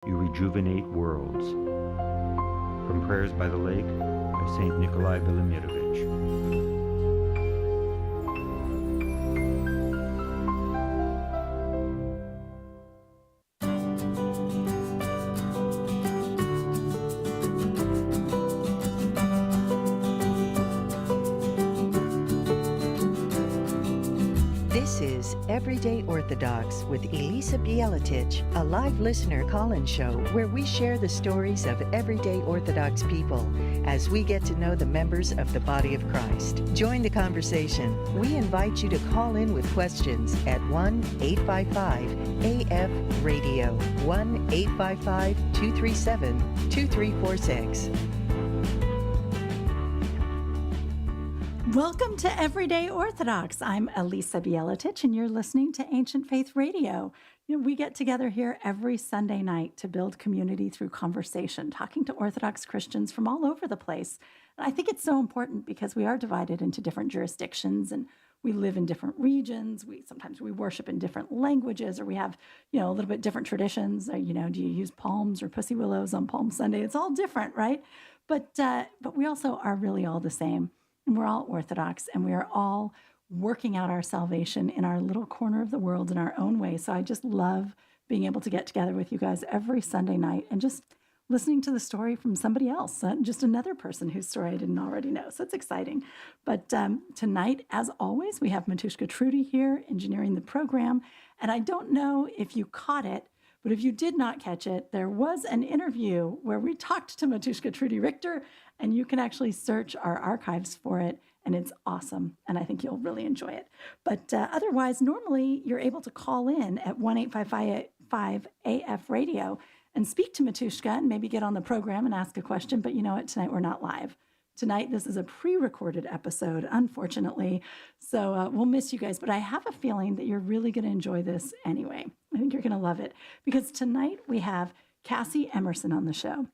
You rejuvenate worlds. From Prayers by the Lake by St. Nikolai Velimirovich. This is Everyday Orthodox with Elisa Bielatich, a live listener call-in show where we share the stories of everyday Orthodox people as we get to know the members of the body of Christ. Join the conversation. We invite you to call in with questions at 1-855-AF-RADIO, 1-855-237-2346. Welcome to Everyday Orthodox. I'm Elisa Bielatich, and you're listening to Ancient Faith Radio. We get together here every Sunday night to build community through conversation, talking to Orthodox Christians from all over the place. And I think it's so important because we are divided into different jurisdictions and we live in different regions. Sometimes we worship in different languages, or we have, a little bit different traditions. Or, do you use palms or pussy willows on Palm Sunday? It's all different, right? But we also are really all the same. And we're all Orthodox, and we are all working out our salvation in our little corner of the world in our own way. So I just love being able to get together with you guys every Sunday night and just listening to the story from somebody else, just another person whose story I didn't already know. So it's exciting. But tonight, as always, we have Matushka Trudy here engineering the program. And I don't know if you caught it, but if you did not catch it, there was an interview where we talked to Matushka Trudy Richter, and you can actually search our archives for it, and it's awesome, and I think you'll really enjoy it. But otherwise, normally you're able to call in at 1-855-AF-RADIO and speak to Matushka and maybe get on the program and ask a question, but you know what? Tonight we're not live. Tonight, this is a pre-recorded episode, unfortunately, so we'll miss you guys, but I have a feeling that you're really going to enjoy this anyway. I think you're going to love it, because tonight we have Cassie Emerson on the show.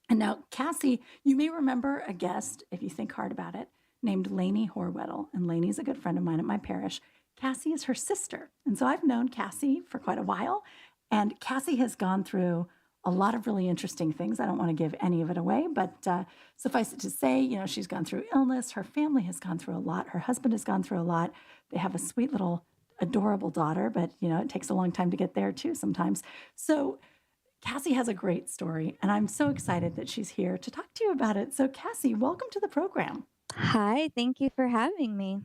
And now, Cassie, you may remember a guest, if you think hard about it, named Lainey Horwedel, and Lainey's a good friend of mine at my parish. Cassie is her sister, and so I've known Cassie for quite a while, and Cassie has gone through a lot of really interesting things. I don't want to give any of it away, but suffice it to say, she's gone through illness. Her family has gone through a lot. Her husband has gone through a lot. They have a sweet little adorable daughter, but, it takes a long time to get there too sometimes. So Cassie has a great story, and I'm so excited that she's here to talk to you about it. So Cassie, welcome to the program. Hi, thank you for having me.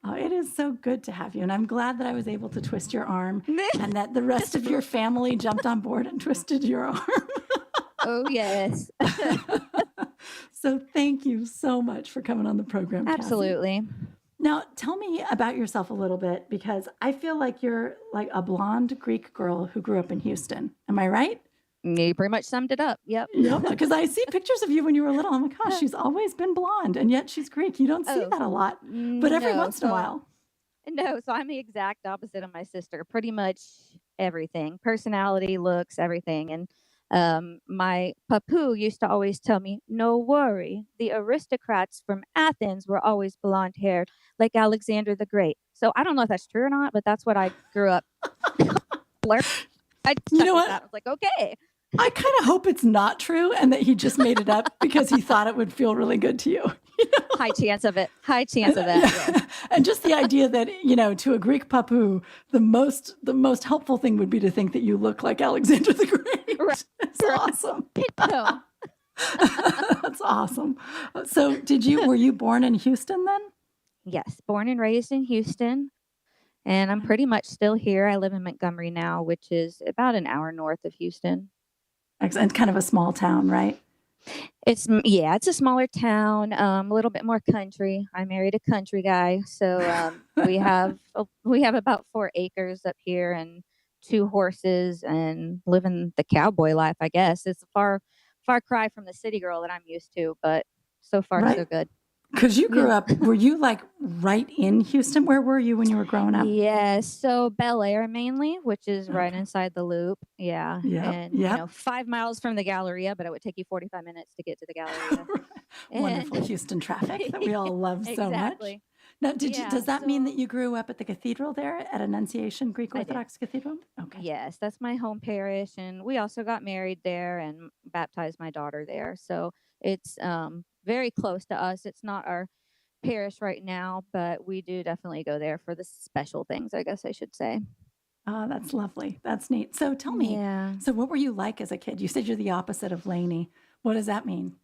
Oh, it is so good to have you. And I'm glad that I was able to twist your arm and that the rest of your family jumped on board and twisted your arm. Oh, yes. So thank you so much for coming on the program, Cassie. Absolutely. Now, tell me about yourself a little bit, because I feel like you're like a blonde Greek girl who grew up in Houston. Am I right? You pretty much summed it up. Yep. Yep, because I see pictures of you when you were little. I'm like, gosh, she's always been blonde, and yet she's Greek. You don't see that a lot, but every once in a while. No, so I'm the exact opposite of my sister. Pretty much everything, personality, looks, everything. And my papu used to always tell me, no worry, the aristocrats from Athens were always blonde haired, like Alexander the Great. So I don't know if that's true or not, but that's what I grew up. You know what? I was like, okay. I kind of hope it's not true and that he just made it up because he thought it would feel really good to you. High chance of it. High chance of that. Yeah. And just the idea that, to a Greek papu, the most helpful thing would be to think that you look like Alexander the Great. Right. It's awesome. No. That's awesome. So were you born in Houston then? Yes, born and raised in Houston. And I'm pretty much still here. I live in Montgomery now, which is about an hour north of Houston. And kind of a small town, right? It's a smaller town, a little bit more country. I married a country guy, so we have about 4 acres up here and 2 horses, and living the cowboy life. I guess it's a far cry from the city girl that I'm used to, but so far so good. Because you grew up, were you like right in Houston? Where were you when you were growing up? Yes, so Bel Air mainly, which is right inside the loop. Yeah. And 5 miles from the Galleria, but it would take you 45 minutes to get to the Galleria. Wonderful Houston traffic that we all love so much. Now, Yeah, does that mean that so you grew up at the cathedral there at Annunciation Greek I did. Orthodox Cathedral? Okay. Yes, that's my home parish, and we also got married there and baptized my daughter there. So it's very close to us. It's not our parish right now, but we do definitely go there for the special things, I guess I should say. Oh, that's lovely. That's neat. So tell me, Yeah. so what were you like as a kid? You said you're the opposite of Lainey. What does that mean?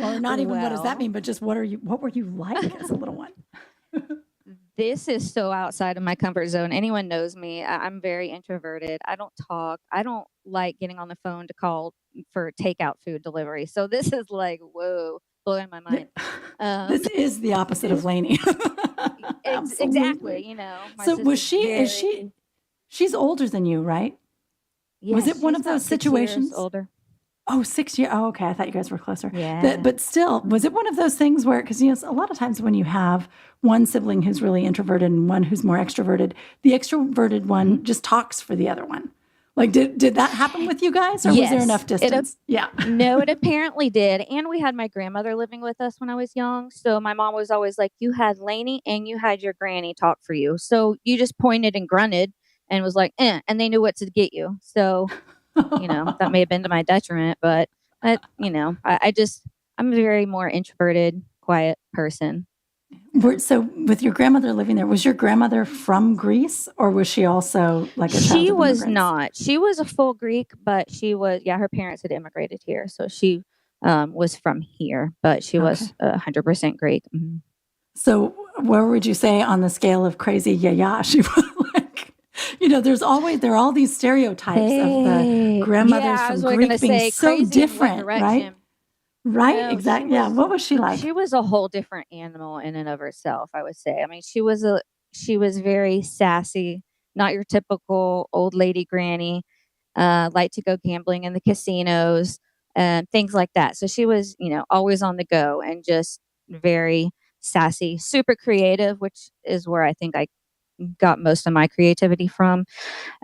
Or not even what does that Well, mean, but just what were you like as a little one? this is so outside of my comfort zone. Anyone knows me. I'm very introverted. I don't talk. I don't like getting on the phone to call for takeout food delivery. So this is like, whoa, blowing my Th- mind. Um, This is the opposite of Lainey. exactly. Absolutely. My So was sister's she, very, she's older than you, right? Was yes, it one she's of those about 6 years situations? older. Oh, 6 years. Oh, okay. I thought you guys were closer. Yeah. But still, was it one of those things where, because, a lot of times when you have one sibling who's really introverted and one who's more extroverted, the extroverted one just talks for the other one. Like, did that happen with you guys, or was there Yes, enough distance? Yeah. no, it apparently did. And we had my grandmother living with us when I was young. So my mom was always like, you had Lainey and you had your granny talk for you. So you just pointed and grunted and was like, and they knew what to get you. So, that may have been to my detriment, but I'm a very more introverted, quiet person. So, with your grandmother living there, was your grandmother from Greece, or was she also like a child She of was immigrants? not. She was a full Greek, but yeah, her parents had immigrated here. So she was from here, but she Okay. was 100% Greek. Mhm. So, where would you say on the scale of crazy yaya she was like? There are all these stereotypes of the Hey, grandmothers yeah, I from was going to Greek being say so crazy in what different, right? direction? Right? No, Exactly. Yeah. What was she like? she was a whole different animal in and of herself, I would say. I mean, she was very sassy, not your typical old lady granny, liked to go gambling in the casinos and things like that. So she was, always on the go and just very sassy, super creative, which is where I think I got most of my creativity from.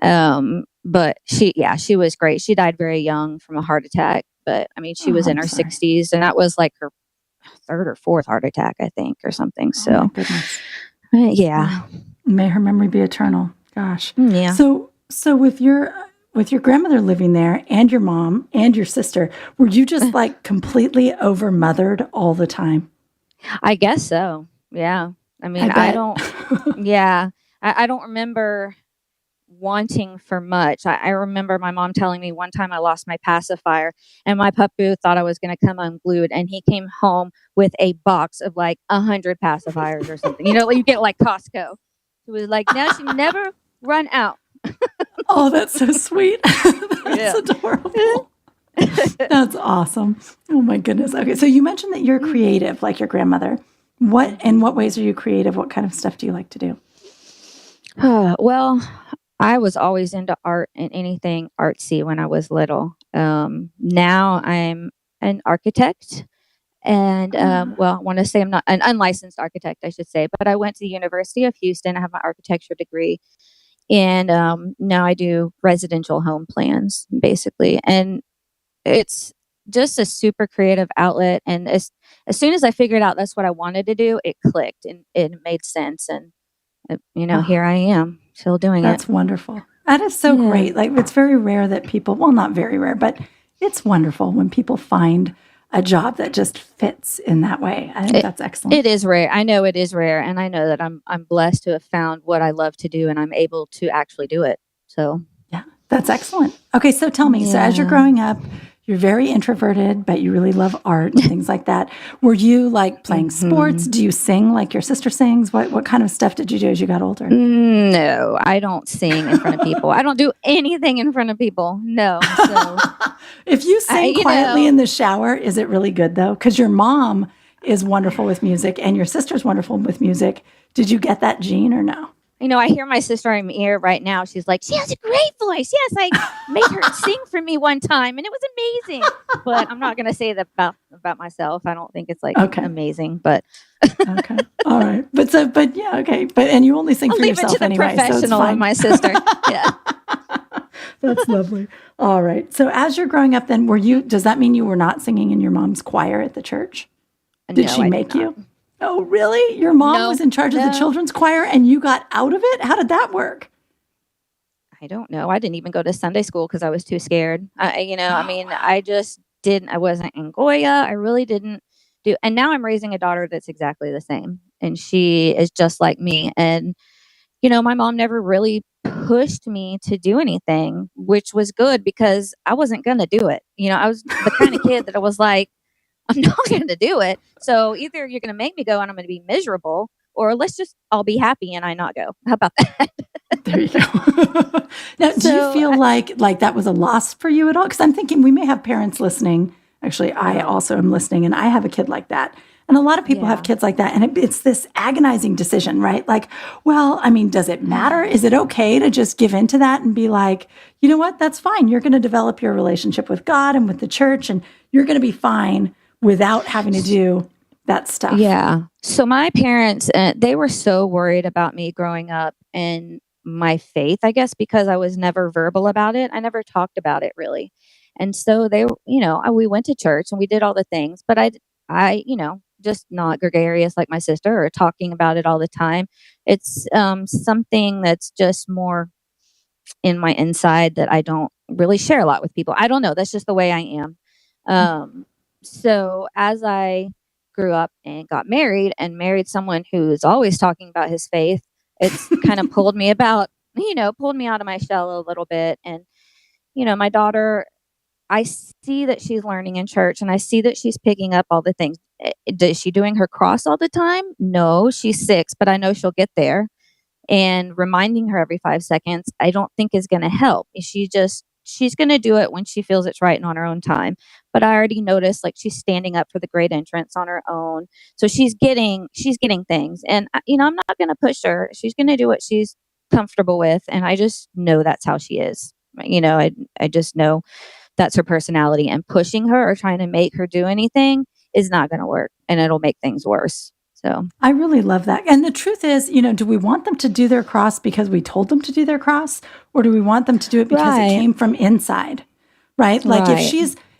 But she was great. She died very young from a heart attack, but I mean, she Oh, was in I'm her sorry. 60s, and that was like her third or fourth heart attack, I think, or something. Oh my So, goodness. yeah, Wow. May her memory be eternal. Gosh. yeah. So with your grandmother living there and your mom and your sister, were you just like completely overmothered all the time? I guess so. Yeah. I I mean, I bet. don't. Yeah, I don't remember wanting for much. I remember my mom telling me one time I lost my pacifier and my puppy thought I was going to come unglued, and he came home with a box of like 100 pacifiers or something. Like you get like Costco. He was like, now she never run out. Oh, that's so sweet. That's Yeah. adorable. That's awesome. Oh my goodness. Okay, so you mentioned that you're creative like your grandmother. In what ways are you creative? What kind of stuff do you like to do? Well, I was always into art and anything artsy when I was little. Now I'm an architect. And Ah, well, I want to say I'm not an unlicensed architect, I should say, but I went to the University of Houston. I have my architecture degree, and now I do residential home plans, basically. And it's just a super creative outlet. And as soon as I figured out that's what I wanted to do, it clicked and it made sense. And here ah, I am, still doing it. that's wonderful. That is so Yeah. great. Like it's very rare that people, well, not very rare, but it's wonderful when people find a job that just fits in that way. I think It that's excellent. it is rare. I know it is rare, and I know that I'm blessed to have found what I love to do, and I'm able to actually do it. So, Yeah, that's excellent. Okay, so tell me, so as you're yeah. growing up, you're very introverted, but you really love art and things like that. Were you like playing sports? Mhm. Do you sing like your sister sings? What kind of stuff did you do as you got older? No, I don't sing in front of people. I don't do anything in front of people. No. So, If you I sing you quietly know, in the shower, is it really good though? Because your mom is wonderful with music and your sister's wonderful with music. Did you get that gene or no? I hear my sister in my ear right now. She's like, "She has a great voice." Yes, I made her sing for me one time, and it was amazing. But I'm not going to say that about myself. I don't think it's like Okay. amazing, but Okay. All right. But yeah, okay. And you only sing I'll for leave it to yourself the anyway, so it's professional of fine. my sister. Yeah. That's lovely. All right. So as you're growing up then, does that mean you were not singing in your mom's choir at the church? Did No, she I did make not. you? Oh, really? Your mom No, was in charge of the no. children's choir and you got out of it? How did that work? I don't know. I didn't even go to Sunday school because I was too scared. I Oh, mean, wow. I just didn't. I wasn't in Goya. I really didn't do. And now I'm raising a daughter that's exactly the same, and she is just like me. And my mom never really pushed me to do anything, which was good because I wasn't gonna do it. I was the kind of kid that I was like, I'm not gonna do it. So either you're gonna make me go and I'm gonna be miserable, or let's just all be happy and I not go. How about that? There you go. Now, do you So feel like that was a loss for you at all? Because I'm thinking we may have parents listening. Actually, I yeah, also am listening, and I have a kid like that. And a lot of people have yeah. kids like that, and it's this agonizing decision, right? Like, well, I mean, does it matter? Is it okay to just give into that and be like, you know what? That's fine. You're going to develop your relationship with God and with the church, and you're going to be fine without having to do that stuff. Yeah. So my parents, they were so worried about me growing up and my faith, I guess, because I was never verbal about it. I never talked about it really. And so we went to church and we did all the things, but just not gregarious like my sister or talking about it all the time. It's something that's just more in my inside that I don't really share a lot with people. I don't know. That's just the way I am. Um, so as I grew up and got married and married someone who's always talking about his faith, it's kind of pulled me out of my shell a little bit. And, my daughter, I see that she's learning in church and I see that she's picking up all the things. Is she doing her cross all the time? No, she's 6, but I know she'll get there, and reminding her every 5 seconds, I don't think is going to help. She's going to do it when she feels it's right and on her own time. But I already noticed like she's standing up for the great entrance on her own. So she's getting things. And I'm not going to push her. She's going to do what she's comfortable with. And I just know that's how she is. I just know that's her personality, and pushing her or trying to make her do anything is not going to work, and it'll make things worse. So, I really love that. And the truth is, do we want them to do their cross because we told them to do their cross, or do we want them to do it because it right, came from inside? Right? Like right.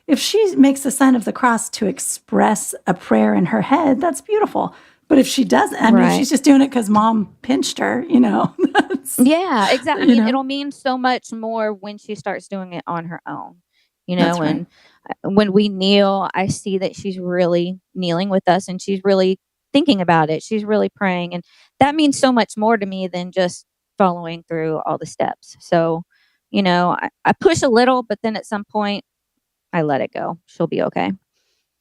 if she makes the sign of the cross to express a prayer in her head, that's beautiful. But if she doesn't, I mean, if Right. she's just doing it because mom pinched her, that's, Yeah, exactly. I you mean, know, it'll mean so much more when she starts doing it on her own. that's right. And when we kneel, I see that she's really kneeling with us and she's really thinking about it. She's really praying. And that means so much more to me than just following through all the steps. So, I push a little, but then at some point I let it go. She'll be okay.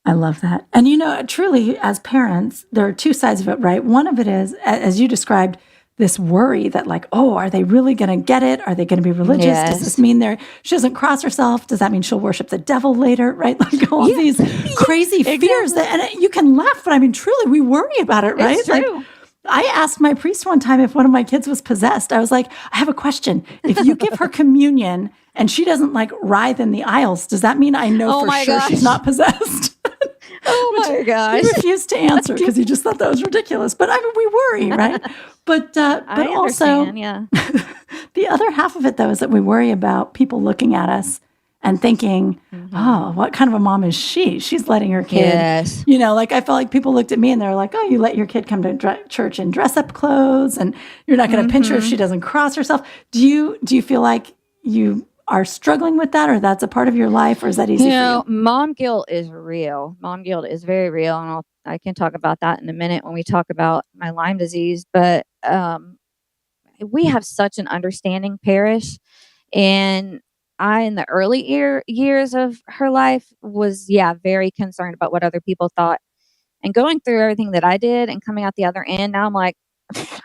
I love that. And truly, as parents, there are two sides of it, right? One of it is, as you described, this worry that, like, oh, are they really going to get it? Are they going to be religious? Does this Yes. mean she doesn't cross herself? Does that mean she'll worship the devil later? Right? Like all Yeah. these crazy fears Exactly. you can laugh, but I mean, truly, we worry about it, right? It's Like, true. I asked my priest one time if one of my kids was possessed. I was like, I have a question. If you give her communion and she doesn't like writhe in the aisles, does that mean I know Oh for my sure she's gosh. not possessed? Oh Which my he gosh. refused to answer because he just thought that was ridiculous. But I mean, we worry, right? But I also understand. Yeah. the other half of it though is that we worry about people looking at us and thinking, Hmm. "Oh, what kind of a mom is she? She's letting her kid." Yes. Like I felt like people looked at me and they're like, "Oh, you let your kid come to church in dress up clothes, and you're not going to pinch her if Hmm. she doesn't cross herself." Do you feel like you are struggling with that, or that's a part of your life, or is that easy for you? Mom guilt is real. Mom guilt is very real, and I can talk about that in a minute when we talk about my Lyme disease. But we have such an understanding parish, and I, in the early years of her life, was very concerned about what other people thought. And going through everything that I did and coming out the other end, now I'm like,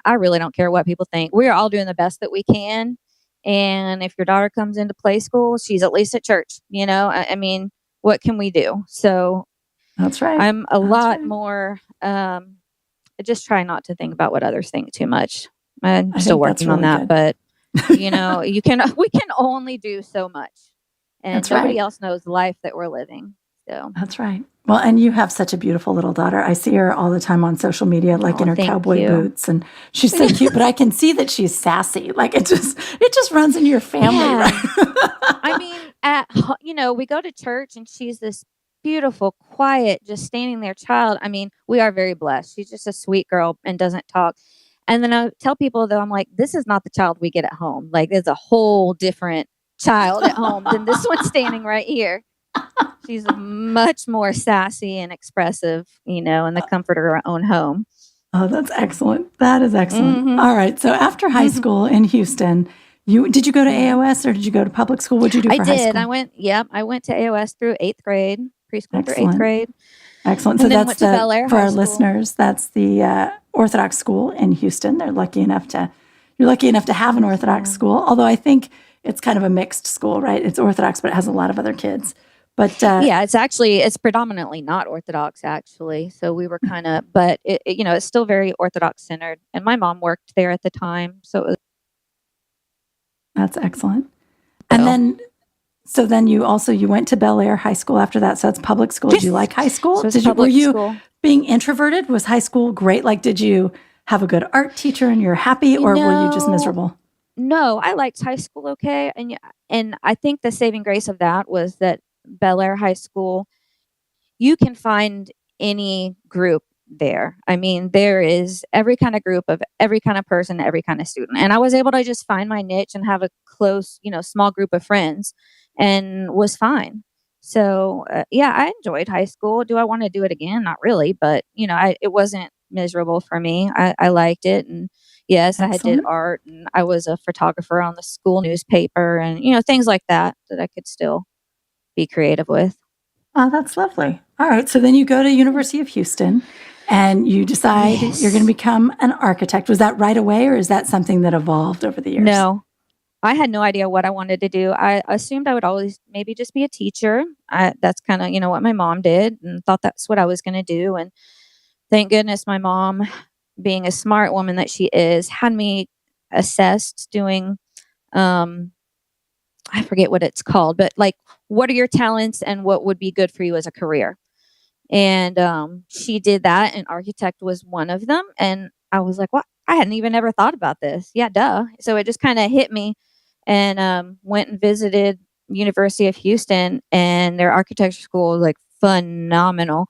I really don't care what people think. We're all doing the best that we can. And if your daughter comes into play school, she's at least at church. I mean, what can we do? So That's right. I'm a That's lot right. more, I just try not to think about what others think too much. I'm I still think that's working on really that, good. but we can only do so much, and That's nobody right. else knows the life that we're living. So, That's right. Well, and you have such a beautiful little daughter. I see her all the time on social media, like in oh, her thank cowboy you. boots, and she's so cute. But I can see that she's sassy. Like it just runs in your family, Yeah. right? I mean, we go to church and she's this beautiful, quiet, just standing there child. I mean, we are very blessed. She's just a sweet girl and doesn't talk. And then I tell people though, I'm like, this is not the child we get at home. Like there's a whole different child at home than this one standing right here. She's much more sassy and expressive, in the comfort of her own home. Oh, that's excellent. That is excellent. Mhm. All right. So after high school in Houston, did you go to AOS or did you go to public school? What did you do I for high did. school? I went to AOS through 8th grade, preschool through 8th Excellent. grade. Excellent. And So then that's went to Bel Air for High our School. listeners, that's the Orthodox school in Houston. You're lucky enough to have an Orthodox Yeah. school, although I think it's kind of a mixed school, right? It's Orthodox, but it has a lot of other kids. But Yeah, it's predominantly not Orthodox actually. So we were kind of, but it's still very Orthodox centered. And my mom worked there at the time, so it was. that's excellent. And then you went to Bel Air High School after that. So that's public school. Did you like high school? So it's Were public you school. being introverted? Was high school great? Like, did you have a good art teacher and you're happy, or were you just No. miserable? No, I liked high school okay, and I think the saving grace of that was that Bel Air High School, you can find any group there. I mean, there is every kind of group of every kind of person, every kind of student. And I was able to just find my niche and have a close, small group of friends and was fine. So, yeah, I enjoyed high school. Do I want to do it again? Not really, but it wasn't miserable for me. I liked it. And yes, I did Excellent. art and I was a photographer on the school newspaper and, things like that I could still be creative with. Oh, that's lovely. All right. So then you go to University of Houston and you decide you're going to become an architect. Was that right away or is that something that evolved over the years? No, I had no idea what I wanted to do. I assumed I would always maybe just be a teacher. That's kind of, what my mom did and thought that's what I was going to do. And thank goodness my mom, being a smart woman that she is, had me assessed doing, I forget what it's called, but like, what are your talents and what would be good for you as a career? And she did that, and architect was one of them. And I was like, "What? I hadn't even ever thought about this." Yeah, duh. So it just kind of hit me, and went and visited University of Houston, and their architecture school was like phenomenal.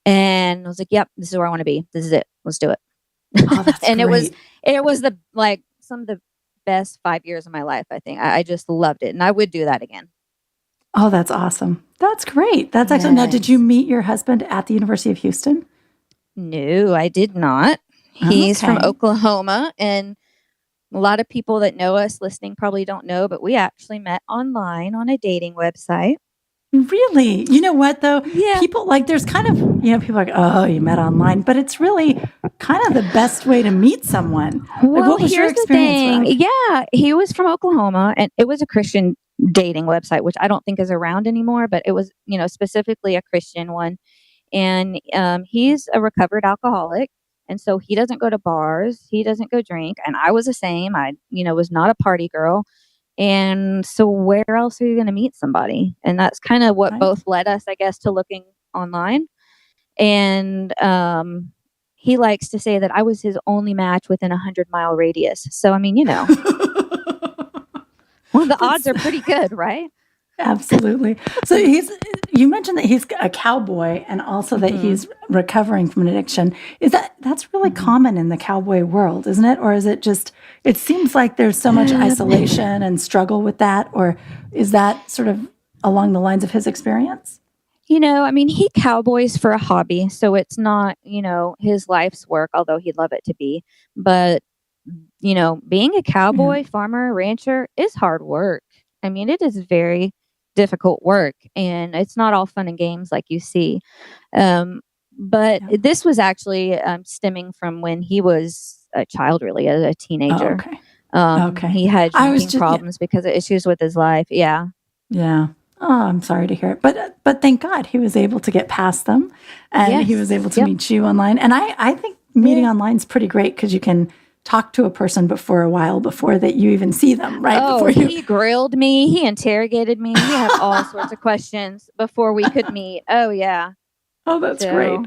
And I was like, "Yep, this is where I want to be. This is it. Let's do it." Oh, that's And great. it was some of the best 5 years of my life. I think I just loved it, and I would do that again. Oh, that's awesome. That's great. That's excellent. Now, did you Yes. meet your husband at the University of Houston? No, I did not. He's from Okay. Oklahoma, and a lot of people that know us listening probably don't know, but we actually met online on a dating website. Really? You know what, though? Yeah. People there's kind of, people are like, oh, you met online, but it's really kind of the best way to meet someone. Well, what was your here's the experience thing. like? Yeah, he was from Oklahoma, and it was a Christian dating website, which I don't think is around anymore, but it was, specifically a Christian one. And he's a recovered alcoholic. And so he doesn't go to bars, he doesn't go drink. And I was the same. I, was not a party girl. And so where else are you going to meet somebody? And that's kind of what Right. both led us, I guess, to looking online. And he likes to say that I was his only match within a 100-mile radius. So, I mean, well, the odds are pretty good, right? Absolutely. So you mentioned that he's a cowboy and also that he's recovering from an addiction. That's really common in the cowboy world, isn't it? Or is it just, it seems like there's so much isolation and struggle with that, or is that sort of along the lines of his experience? I mean, he cowboys for a hobby, so it's not, his life's work, although he'd love it to be. But, being a cowboy, farmer, rancher is hard work. I mean, it is very difficult work, and it's not all fun and games like you see. But Yeah. this was actually stemming from when he was a child, really, as a Oh, teenager. okay. Okay. He had I was drinking just, problems because of issues with his life. Yeah. yeah. Oh, I'm sorry to hear it. But thank God he was able to get past them and he was able Yes. to Yep. meet you online. And I think meeting online is pretty great because you can talk to a person before a while before that you even see them, right? Oh, Before you. he grilled me. He interrogated me. He had all sorts of questions before we could meet. Oh, yeah. Oh, that's great. So,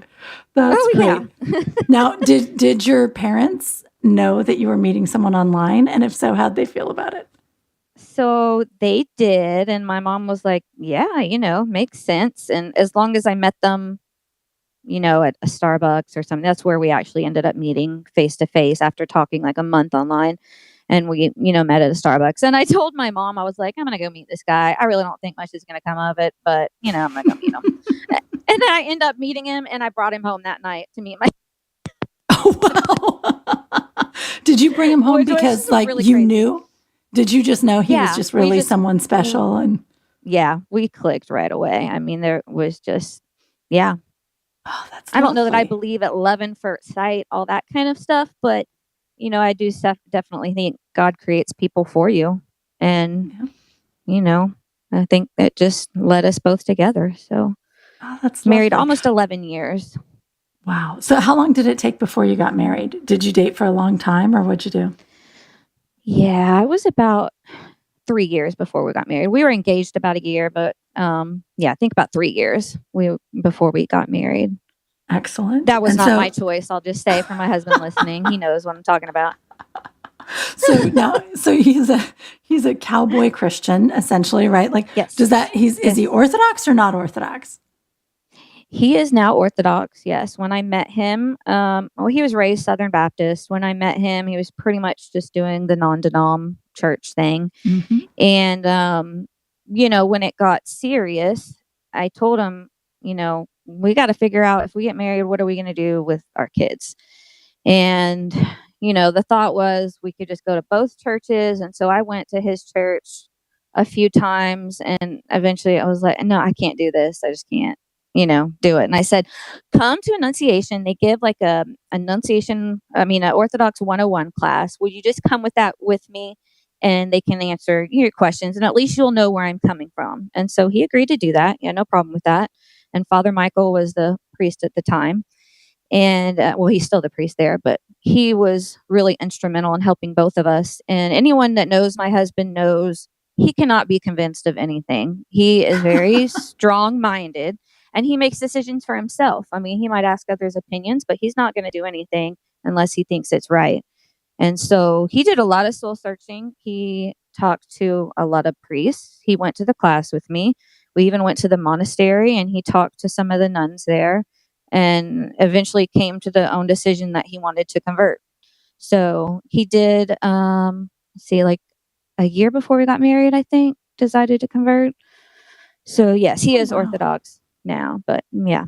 That's oh, great. yeah. Now, did your parents know that you were meeting someone online? And if so, how'd they feel about it? So they did, and my mom was like, "Yeah, makes sense." And as long as I met them, at a Starbucks or something, that's where we actually ended up meeting face to face after talking like a month online. And we, met at a Starbucks. And I told my mom, I was like, I'm going to go meet this guy. I really don't think much is going to come of it, but, I'm going to go meet him. And then I end up meeting him, and I brought him home that night to meet my. Oh, wow. Did you bring him home Which was because like really you crazy. knew? Did you just know he was Yeah, just we really just someone special? And yeah, we clicked right away. I mean, there was just, yeah. oh, that's I don't know that I lovely. believe at love and first sight, all that kind of stuff, but I do definitely think God creates people for you, and Yeah. I think that just led us both together. So Oh, that's married lovely. almost 11 years. Wow. So how long did it take before you got married? Did you date for a long time, or what'd you do? Yeah, it was about 3 years before we got married. We were engaged about a year, but yeah, I think about 3 years before we got married. Excellent. That was And not so, my choice. I'll just say, for my husband listening, he knows what I'm talking about. so he's a cowboy Christian, essentially, right? Like, Yes. does that is Yes. he Orthodox or not Orthodox? He is now Orthodox. Yes. When I met him, he was raised Southern Baptist. When I met him, he was pretty much just doing the non-denom church thing. Mm-hmm. And when it got serious, I told him, we got to figure out, if we get married, what are we going to do with our kids? And the thought was we could just go to both churches. And so I went to his church a few times, and eventually I was like, no, I can't do this. I just can't, do it. And I said, come to Annunciation. They give like an Orthodox 101 class. Would you just come with that with me? And they can answer your questions, and at least you'll know where I'm coming from. And so he agreed to do that. Yeah, no problem with that. And Father Michael was the priest at the time. And he's still the priest there, but he was really instrumental in helping both of us. And anyone that knows my husband knows he cannot be convinced of anything. He is very strong-minded, and he makes decisions for himself. I mean, he might ask others' opinions, but he's not going to do anything unless he thinks it's right. And so he did a lot of soul searching. He talked to a lot of priests. He went to the class with me. We even went to the monastery, and he talked to some of the nuns there, and eventually came to the own decision that he wanted to convert. So he did, like a year before we got married, I think, decided to convert. So yes, he is wow. Orthodox now, but yeah.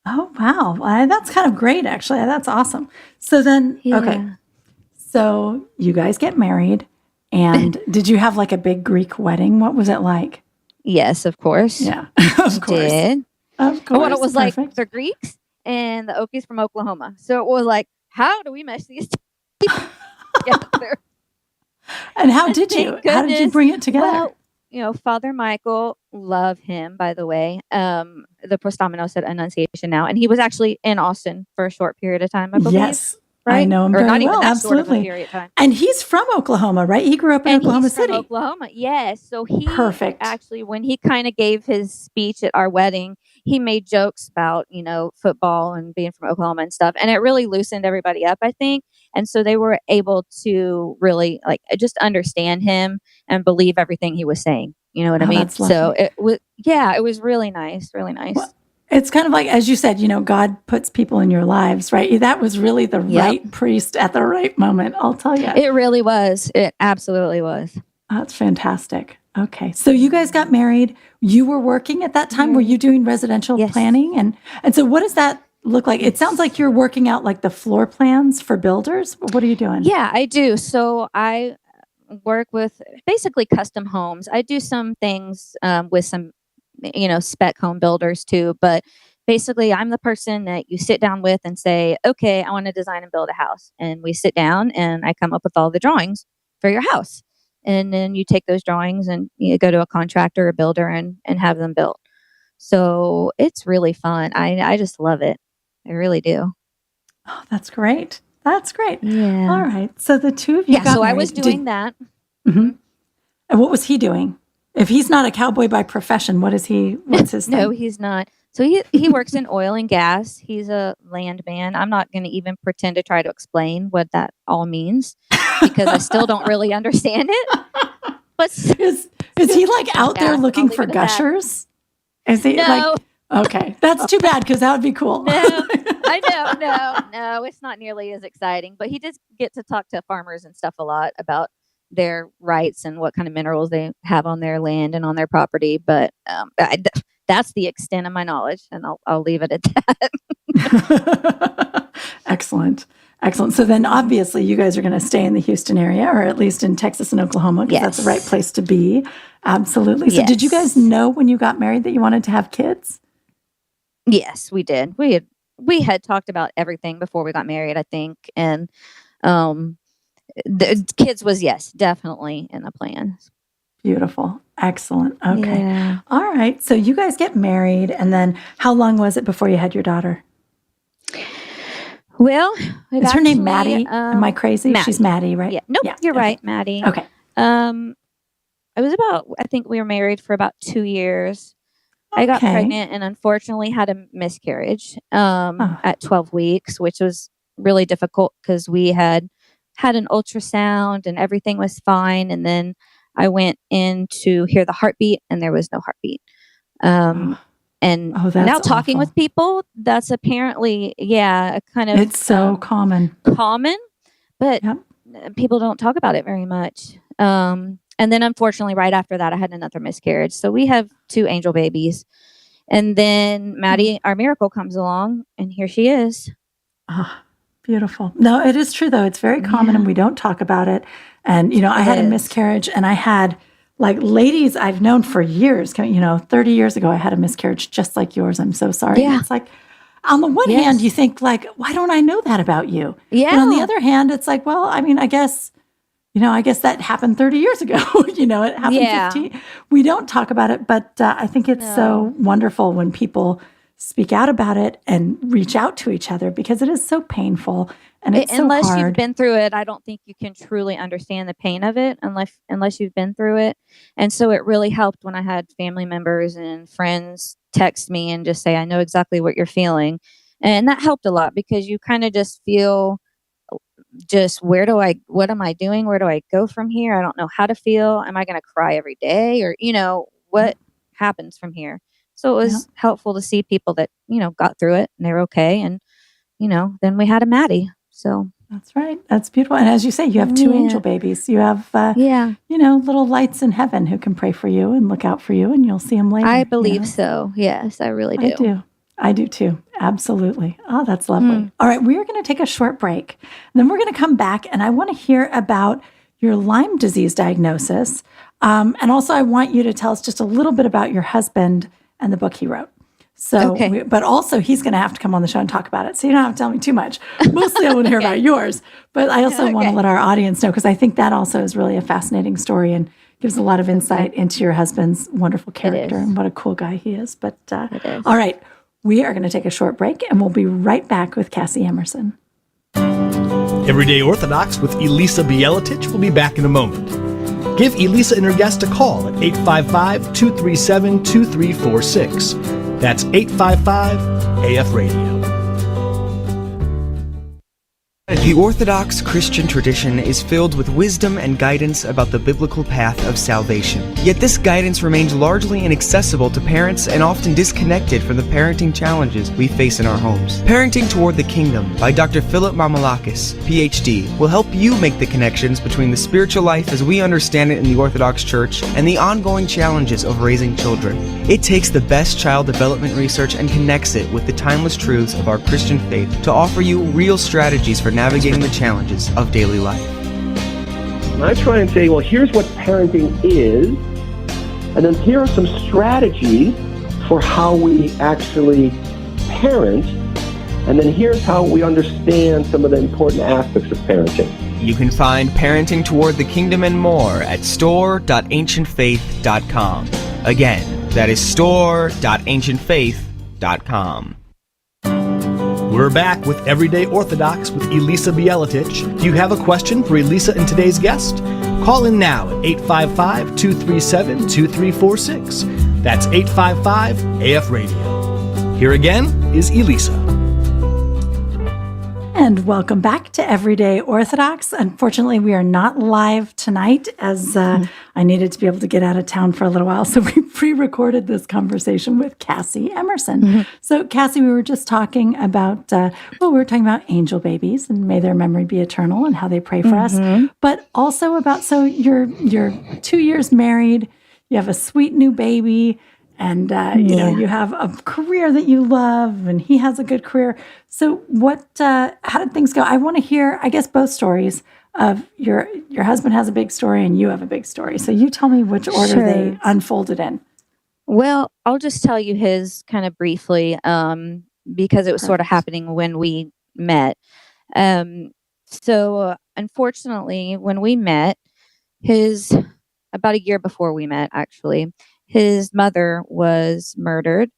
Oh, wow. That's kind of great, actually. That's awesome. So then, okay. Yeah. So you guys get married, and did you have like a big Greek wedding? What was it like? Yes, of course. Yeah, of course. Did. Of course. Well, it was Perfect. like the Greeks and the Okies from Oklahoma. So it was like, how do we mesh these people together? And how did you? Thank How did you goodness. bring it together? Well, Father Michael, love him, by the way. The Postaminos at Annunciation now. And he was actually in Austin for a short period of time, I believe. Yes, I Right? know him Or very not even well. that short of a Absolutely. period of time. And he's from Oklahoma, right? He grew up in And Oklahoma he's from City. Oklahoma. Yes. So he Perfect. actually, when he kind of gave his speech at our wedding, he made jokes about, football and being from Oklahoma and stuff. And it really loosened everybody up, I think. And so they were able to really just understand him and believe everything he was saying. You know what I Oh, mean? that's So lovely. it was really nice, really nice. Well, it's kind of like, as you said, God puts people in your lives, right? That was really the Yep. right priest at the right moment, I'll tell you. It really was. It absolutely was. That's fantastic. Okay. So you guys got married. You were working at that time. Were you doing residential Yes. planning? And so what does that look like? It sounds like you're working out like the floor plans for builders. What are you doing? Yeah, I do. So I work with basically custom homes. I do some things with some, spec home builders too. But basically, I'm the person that you sit down with and say, okay, I want to design and build a house. And we sit down and I come up with all the drawings for your house. And then you take those drawings and you go to a contractor or builder and have them built. So it's really fun. I just love it. I really do. Oh, that's great. That's great. Yeah. All right. So the two of you Yeah. got So married. I was doing that. Mhm. And what was he doing? If he's not a cowboy by profession, what's his thing? No, he's not. So he works in oil and gas. He's a landman. I'm not going to even pretend to try to explain what that all means because I still don't really understand it. But Is he like out there Yeah, looking I'll leave for it at that. gushers? Is he No. like, okay, that's too bad because that would be cool. No, I know. No, it's not nearly as exciting. But he did get to talk to farmers and stuff a lot about their rights and what kind of minerals they have on their land and on their property. But that's the extent of my knowledge, and I'll leave it at that. Excellent. Excellent. So then obviously you guys are going to stay in the Houston area, or at least in Texas and Oklahoma, because that's the right Yes. place to be. Absolutely. So did you guys Yes. know when you got married that you wanted to have kids? Yes, we did. We had talked about everything before we got married, I think, and the kids was definitely in the plans. Beautiful. Excellent. Okay. Yeah. All right. So you guys get married, and then how long was it before you had your daughter? Well, Is her name Maddie? Am I crazy? Maddie. She's Maddie, right? Yeah. Nope, you're okay. right, Maddie. Okay. It was I think we were married for about 2 years. I got Okay. pregnant and unfortunately had a miscarriage Oh. at 12 weeks, which was really difficult because we had an ultrasound and everything was fine. And then I went in to hear the heartbeat and there was no heartbeat. And Oh, that's now talking awful. with people, that's apparently, a kind of It's so common. common, but Yep. people don't talk about it very much. And then unfortunately, right after that, I had another miscarriage. So we have 2 angel babies. And then Maddie, our miracle, comes along, and here she is. Ah, beautiful. No, it is true, though. It's very common, and we don't talk about it. And, I had a miscarriage, and I had, ladies I've known for years, 30 years ago, I had a miscarriage just like yours. I'm so sorry. Yeah. And it's like, on the one Yes. hand, you think, why don't I know that about you? Yeah. But on the other hand, it's like, well, I mean, I guess that happened 30 years ago. It happened Yeah. 15. We don't talk about it, but I think it's so wonderful when people speak out about it and reach out to each other because it is so painful and it's so Unless hard. you've been through it, I don't think you can truly understand the pain of it unless you've been through it. And so it really helped when I had family members and friends text me and just say, I know exactly what you're feeling. And that helped a lot because you kind of just feel just what am I doing? Where do I go from here? I don't know how to feel. Am I going to cry every day? Or, what happens from here? So it was helpful to see people that, got through it and they're okay. And, then we had a Maddie. So That's right. That's beautiful. And as you say, you have 2 angel babies. You have, little lights in heaven who can pray for you and look out for you, and you'll see them later. I believe so. Yes, I really do. I do too. Absolutely. Oh, that's lovely. All right. We're going to take a short break. And then we're going to come back, and I want to hear about your Lyme disease diagnosis. And also, I want you to tell us just a little bit about your husband and the book he wrote. So, but also he's going to have to come on the show and talk about it. So you don't have to tell me too much. Mostly I want to hear about yours, but I also want to let our audience know, because I think that also is really a fascinating story and gives a lot of insight into your husband's wonderful character and what a cool guy he is. But all right, we are going to take a short break and we'll be right back with Cassie Emerson. Everyday Orthodox with Elisa Bieletich will be back in a moment. Give Elisa and her guest a call at 855-237-2346. That's 855-AF Radio. The Orthodox Christian tradition is filled with wisdom and guidance about the biblical path of salvation. Yet this guidance remains largely inaccessible to parents and often disconnected from the parenting challenges we face in our homes. Parenting Toward the Kingdom by Dr. Philip Mamalakis, PhD, will help you make the connections between the spiritual life as we understand it in the Orthodox Church and the ongoing challenges of raising children. It takes the best child development research and connects it with the timeless truths of our Christian faith to offer you real strategies for navigating the challenges of daily life. I try and say, well, here's what parenting is, and then here are some strategies for how we actually parent, and then here's how we understand some of the important aspects of parenting. You can find Parenting Toward the Kingdom and more at store.ancientfaith.com. Again, that is store.ancientfaith.com. We're back with Everyday Orthodox with Elisa Bieletich. Do you have a question for Elisa and today's guest? Call in now at 855-237-2346. That's 855-AF Radio. Here again is Elisa. And welcome back to Everyday Orthodox. Unfortunately, we are not live tonight as I needed to be able to get out of town for a little while. So we pre-recorded this conversation with Cassie Emerson. So Cassie, we were just talking about, we were talking about angel babies and may their memory be eternal and how they pray for us. But also about, so you're 2 years married, you have a sweet new baby, and you know, you have a career that you love, and he has a good career. So how did things go? I want to hear, I guess, both stories of your husband has a big story and you have a big story. So you tell me which order they unfolded in. Well, I'll just tell you his kind of briefly, because it was sort of happening when we met. So unfortunately, when we met, about a year before we met, actually, his mother was murdered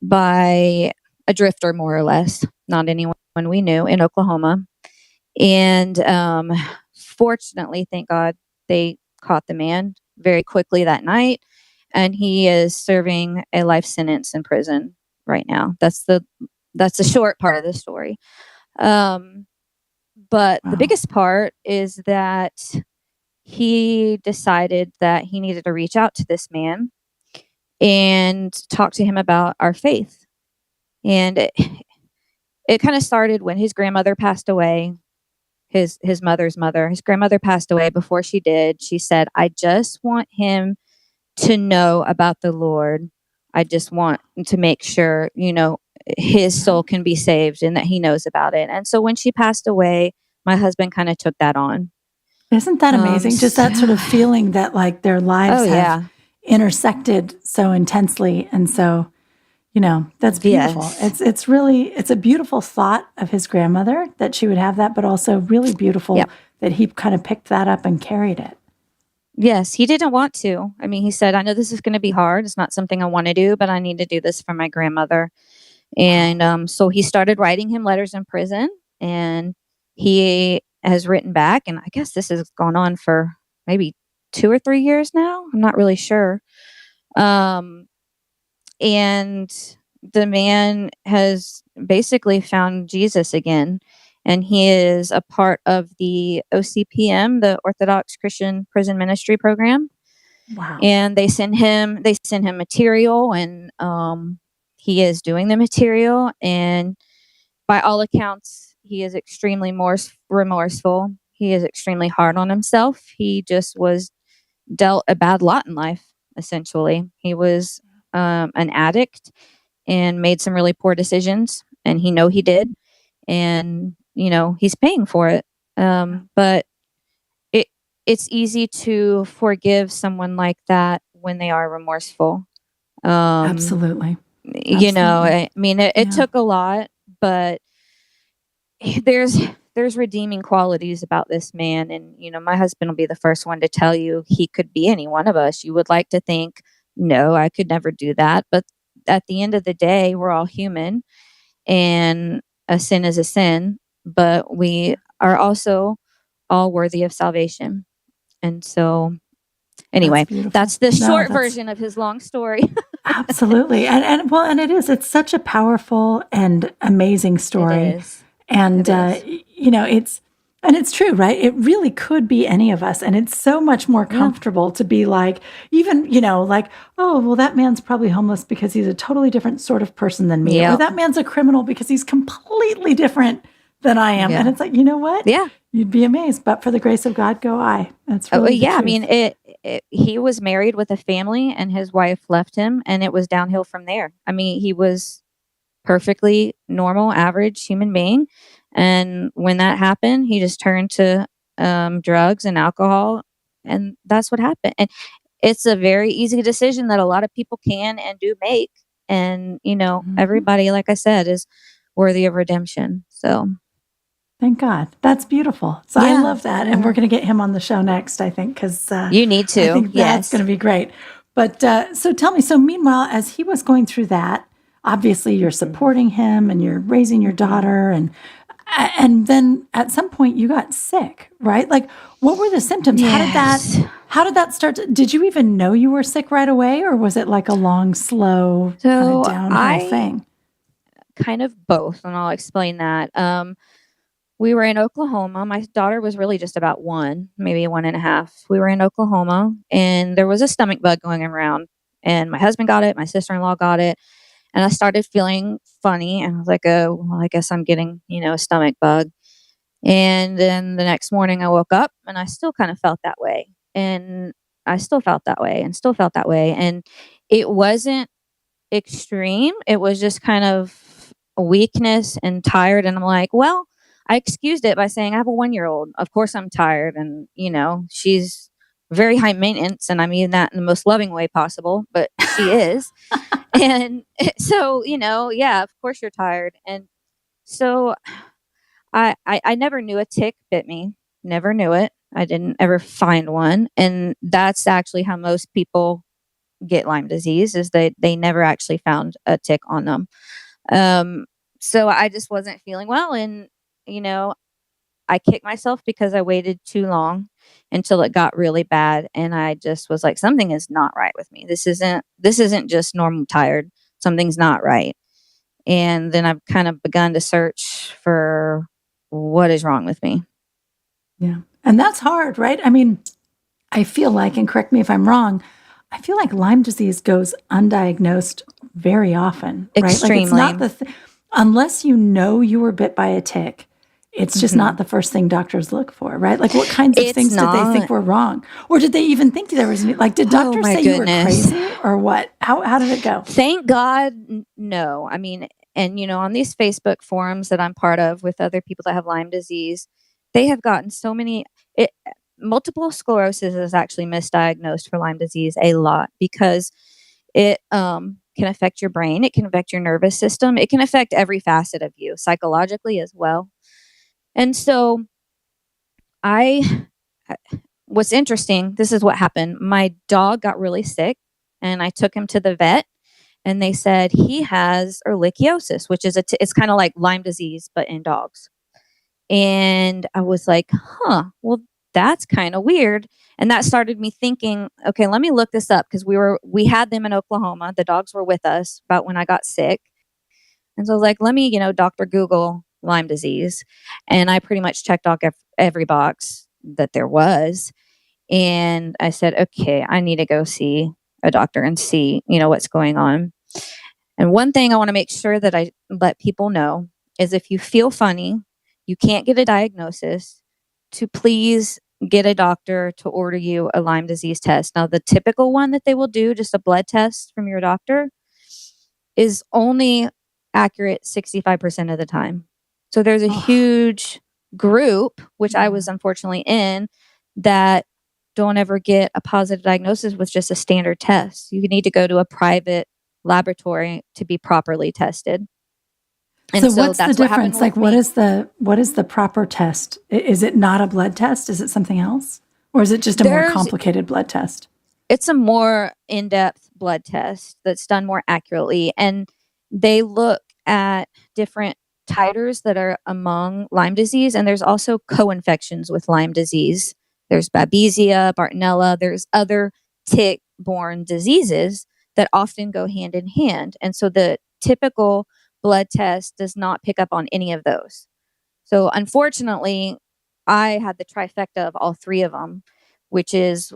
by a drifter, more or less, not anyone we knew, in Oklahoma. And fortunately, thank God, they caught the man very quickly that night, and he is serving a life sentence in prison right now. That's the short part of the story. But the biggest part is that he decided that he needed to reach out to this man and talk to him about our faith. And it kind of started when his grandmother passed away, his mother's mother. His grandmother passed away. Before she did, she said, I just want him to know about the Lord. I just want to make sure, you know, his soul can be saved and that he knows about it. And so when she passed away, my husband kind of took that on. Isn't that amazing? Just that sort of feeling that like their lives have intersected so intensely. And so, you know, that's beautiful. Yes. It's really, it's a beautiful thought of his grandmother that she would have that, but also really beautiful that he kind of picked that up and carried it. Yes, he didn't want to. I mean, he said, I know this is going to be hard. It's not something I want to do, but I need to do this for my grandmother. And so he started writing him letters in prison, and he has written back. And I guess this has gone on for maybe 2 or 3 years now. I'm not really sure. And the man has basically found Jesus again. And he is a part of the OCPM, the Orthodox Christian Prison Ministry Program. Wow. And they send him material, and he is doing the material. And by all accounts, he is extremely remorseful. He is extremely hard on himself. He just was dealt a bad lot in life, essentially. He was an addict and made some really poor decisions, and he did. And, you know, he's paying for it. But it's easy to forgive someone like that when they are remorseful. Absolutely. You know, I mean, it took a lot, but there's redeeming qualities about this man. And, you know, my husband will be the first one to tell you he could be any one of us. You would like to think, no, I could never do that. But at the end of the day, we're all human, and a sin is a sin, but we are also all worthy of salvation. And so anyway, that's the short version of his long story. Absolutely. And it's such a powerful and amazing story. It is. And, you know, it's true, right? It really could be any of us. And it's so much more comfortable to be like, even, you know, like, oh, well, that man's probably homeless because he's a totally different sort of person than me. Or that man's a criminal because he's completely different than I am. And it's like, you know what? Yeah. You'd be amazed. But for the grace of God, go I. That's really the truth. I mean, he was married with a family, and his wife left him, and it was downhill from there. I mean, he was perfectly normal, average human being. And when that happened, he just turned to drugs and alcohol, and that's what happened. And it's a very easy decision that a lot of people can and do make. And, you know, everybody, like I said, is worthy of redemption. So thank God. That's beautiful. So I love that. And we're going to get him on the show next, I think, because you need to. I think that's going to be great. But so tell me, so meanwhile, as he was going through that, obviously you're supporting him and you're raising your daughter, and then at some point you got sick, right? Like, what were the symptoms? Yes. How did that start? Did you even know you were sick right away, or was it like a long, slow kind of downhill thing? Kind of both, and I'll explain that. we were in Oklahoma. My daughter was really just about 1, maybe 1.5. We were in Oklahoma, and there was a stomach bug going around, and my husband got it. My sister-in-law got it. And I started feeling funny, and I was like, oh, well, I guess I'm getting, a stomach bug. And then the next morning I woke up and I still kind of felt that way. And I still felt that way and still felt that way. And it wasn't extreme. It was just kind of a weakness and tired. And I'm like, well, I excused it by saying I have a 1-year-old. Of course I'm tired. And, she's very high maintenance. And I mean that in the most loving way possible, but she is. And so, yeah, of course you're tired. And so I never knew a tick bit me. Never knew it. I didn't ever find one. And that's actually how most people get Lyme disease, is they never actually found a tick on them. So I just wasn't feeling well. And, I kicked myself because I waited too long until it got really bad. And I just was like, something is not right with me. This isn't just normal tired. Something's not right. And then I've kind of begun to search for what is wrong with me. Yeah. And that's hard, right? I mean, I feel like, and correct me if I'm wrong, I feel like Lyme disease goes undiagnosed very often, right? Extremely. Like it's not unless you know you were bit by a tick, it's just not the first thing doctors look for, right? Like what kinds of things did they think were wrong? Or did they even think there was, did doctors say you were crazy or what? How did it go? Thank God, no. I mean, and on these Facebook forums that I'm part of with other people that have Lyme disease, they have gotten so many, multiple sclerosis is actually misdiagnosed for Lyme disease a lot because it can affect your brain. It can affect your nervous system. It can affect every facet of you, psychologically as well. And so what's interesting, this is what happened. My dog got really sick and I took him to the vet and they said he has ehrlichiosis, which is it's kind of like Lyme disease, but in dogs. And I was like, well, that's kind of weird. And that started me thinking, okay, let me look this up because we had them in Oklahoma. The dogs were with us about when I got sick. And so I was like, let me, Dr. Google Lyme disease. And I pretty much checked off every box that there was. And I said, okay, I need to go see a doctor and see, what's going on. And one thing I want to make sure that I let people know is if you feel funny, you can't get a diagnosis, to please get a doctor to order you a Lyme disease test. Now, the typical one that they will do, just a blood test from your doctor, is only accurate 65% of the time. So there's a huge group, which I was unfortunately in, that don't ever get a positive diagnosis with just a standard test. You need to go to a private laboratory to be properly tested. And so what's the difference? Like what is the proper test? Is it not a blood test? Is it something else? Or is it just a more complicated blood test? It's a more in-depth blood test that's done more accurately. And they look at different titers that are among Lyme disease. And there's also co-infections with Lyme disease. There's Babesia, Bartonella. There's other tick-borne diseases that often go hand in hand. And so the typical blood test does not pick up on any of those. So unfortunately, I had the trifecta of all three of them, which is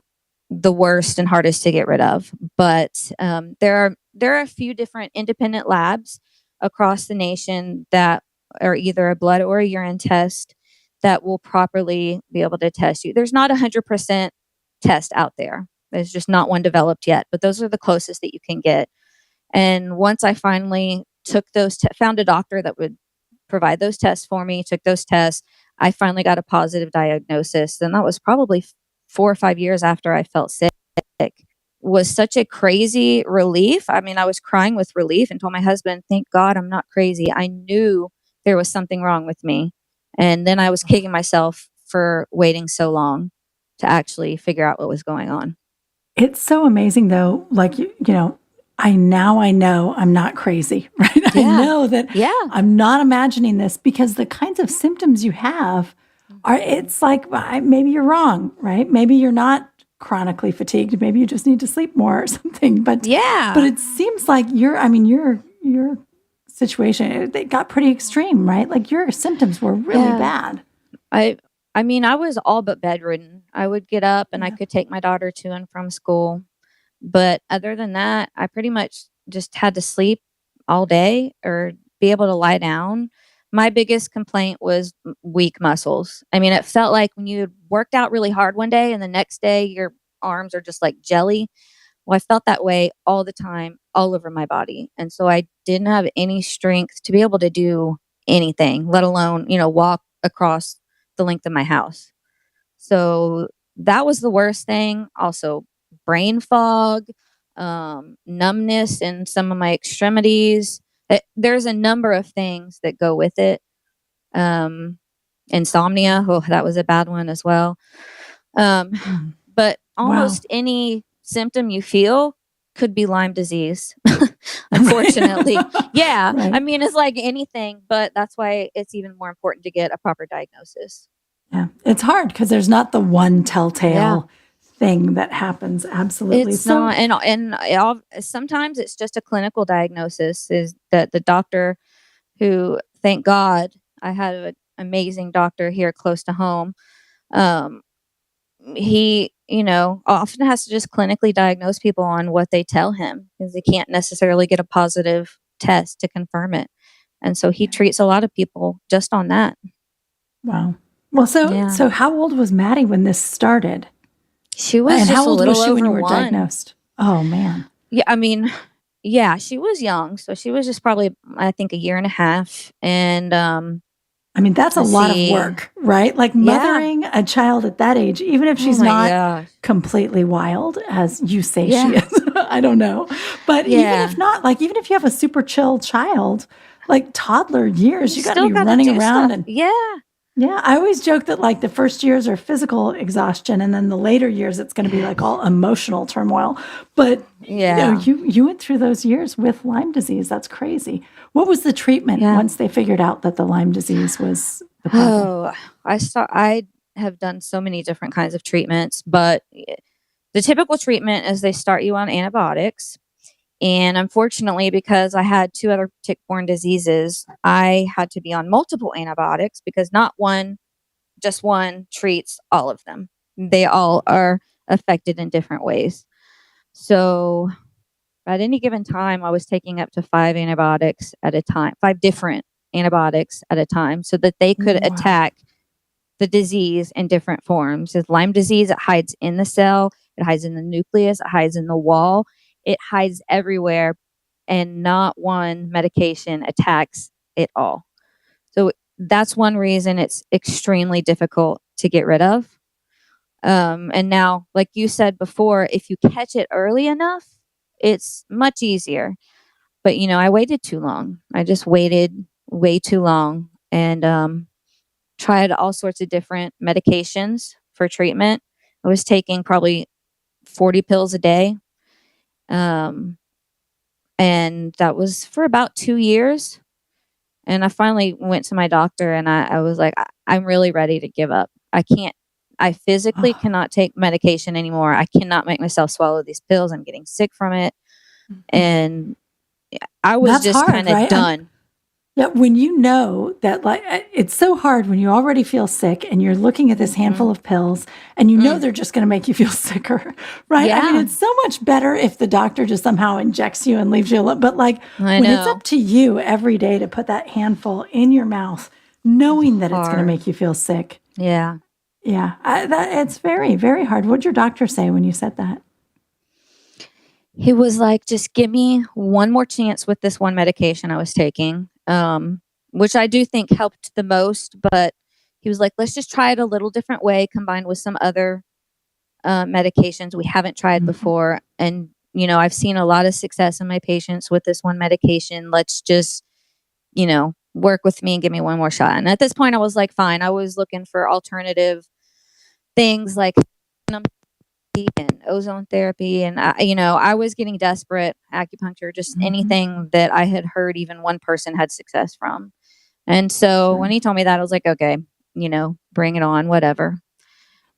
the worst and hardest to get rid of. But there are a few different independent labs across the nation that are either a blood or a urine test that will properly be able to test you. There's not 100% test out there. There's just not one developed yet, but those are the closest that you can get. And once I finally took those, found a doctor that would provide those tests for me, took those tests, I finally got a positive diagnosis. And that was probably 4 or 5 years after I felt sick. Was such a crazy relief. I mean, I was crying with relief and told my husband, thank God I'm not crazy. I knew there was something wrong with me. And then I was kicking myself for waiting so long to actually figure out what was going on. It's so amazing though. Like, I know I'm not crazy, right? Yeah. I know that I'm not imagining this because the kinds of symptoms you have it's like, maybe you're wrong, right? Maybe you're not chronically fatigued. Maybe you just need to sleep more or something. But it seems like you're situation. It got pretty extreme, right? Like your symptoms were really bad. I mean, I was all but bedridden. I would get up and I could take my daughter to and from school. But other than that, I pretty much just had to sleep all day or be able to lie down. My biggest complaint was weak muscles. I mean, it felt like when you had worked out really hard one day and the next day your arms are just like jelly. Well, I felt that way all the time, all over my body. And so I didn't have any strength to be able to do anything, let alone, walk across the length of my house. So that was the worst thing. Also, brain fog, numbness in some of my extremities. There's a number of things that go with it. Insomnia. Oh, that was a bad one as well. But almost any symptom you feel could be Lyme disease, unfortunately. Yeah. Right. I mean, it's like anything, but that's why it's even more important to get a proper diagnosis. Yeah. It's hard because there's not the one telltale thing that happens. Absolutely. It's not. And sometimes it's just a clinical diagnosis is that the doctor who, thank God, I had an amazing doctor here close to home. He, often has to just clinically diagnose people on what they tell him because they can't necessarily get a positive test to confirm it. And so he treats a lot of people just on that. Wow. Well, so how old was Maddie when this started? She was and just how old a little was she over when you were 1. diagnosed? Oh, man. Yeah, I mean, she was young. So she was just probably, I think, a year and a half. And I mean, that's a lot of work, right? Like mothering a child at that age, even if she's not completely wild, as you say she is. I don't know. But even if not, like even if you have a super chill child, like toddler years, you got to be running around and yeah, I always joke that like the first years are physical exhaustion, and then the later years it's going to be like all emotional turmoil. But you went through those years with Lyme disease. That's crazy. What was the treatment once they figured out that the Lyme disease was the problem? I have done so many different kinds of treatments, but the typical treatment is they start you on antibiotics. And unfortunately, because I had 2 other tick-borne diseases, I had to be on multiple antibiotics because just one treats all of them. They all are affected in different ways. So at any given time, I was taking up to 5 antibiotics at a time, 5 different antibiotics at a time so that they could attack the disease in different forms. With Lyme disease, it hides in the cell, it hides in the nucleus, it hides in the wall. It hides everywhere, and not one medication attacks it all. So that's one reason it's extremely difficult to get rid of. And now, like you said before, if you catch it early enough, it's much easier. But, I waited too long. I just waited way too long and tried all sorts of different medications for treatment. I was taking probably 40 pills a day. And that was for about 2 years. And I finally went to my doctor and I was like, I'm really ready to give up. I physically cannot take medication anymore. I cannot make myself swallow these pills. I'm getting sick from it. And I was just kind of done. Yeah, when you know that, like, it's so hard when you already feel sick and you're looking at this handful of pills and you know they're just going to make you feel sicker, right? Yeah. I mean, it's so much better if the doctor just somehow injects you and leaves you alone. But like when it's up to you every day to put that handful in your mouth, knowing that it's going to make you feel sick. Yeah. Yeah. It's very, very hard. What did your doctor say when you said that? He was like, just give me one more chance with this one medication I was taking. Which I do think helped the most, but he was like, let's just try it a little different way combined with some other medications we haven't tried before. And, I've seen a lot of success in my patients with this one medication. Let's just, work with me and give me one more shot. And at this point I was like, fine. I was looking for alternative things like and ozone therapy. And, I was getting desperate, acupuncture, just anything that I had heard even one person had success from. And so when he told me that, I was like, okay, bring it on, whatever.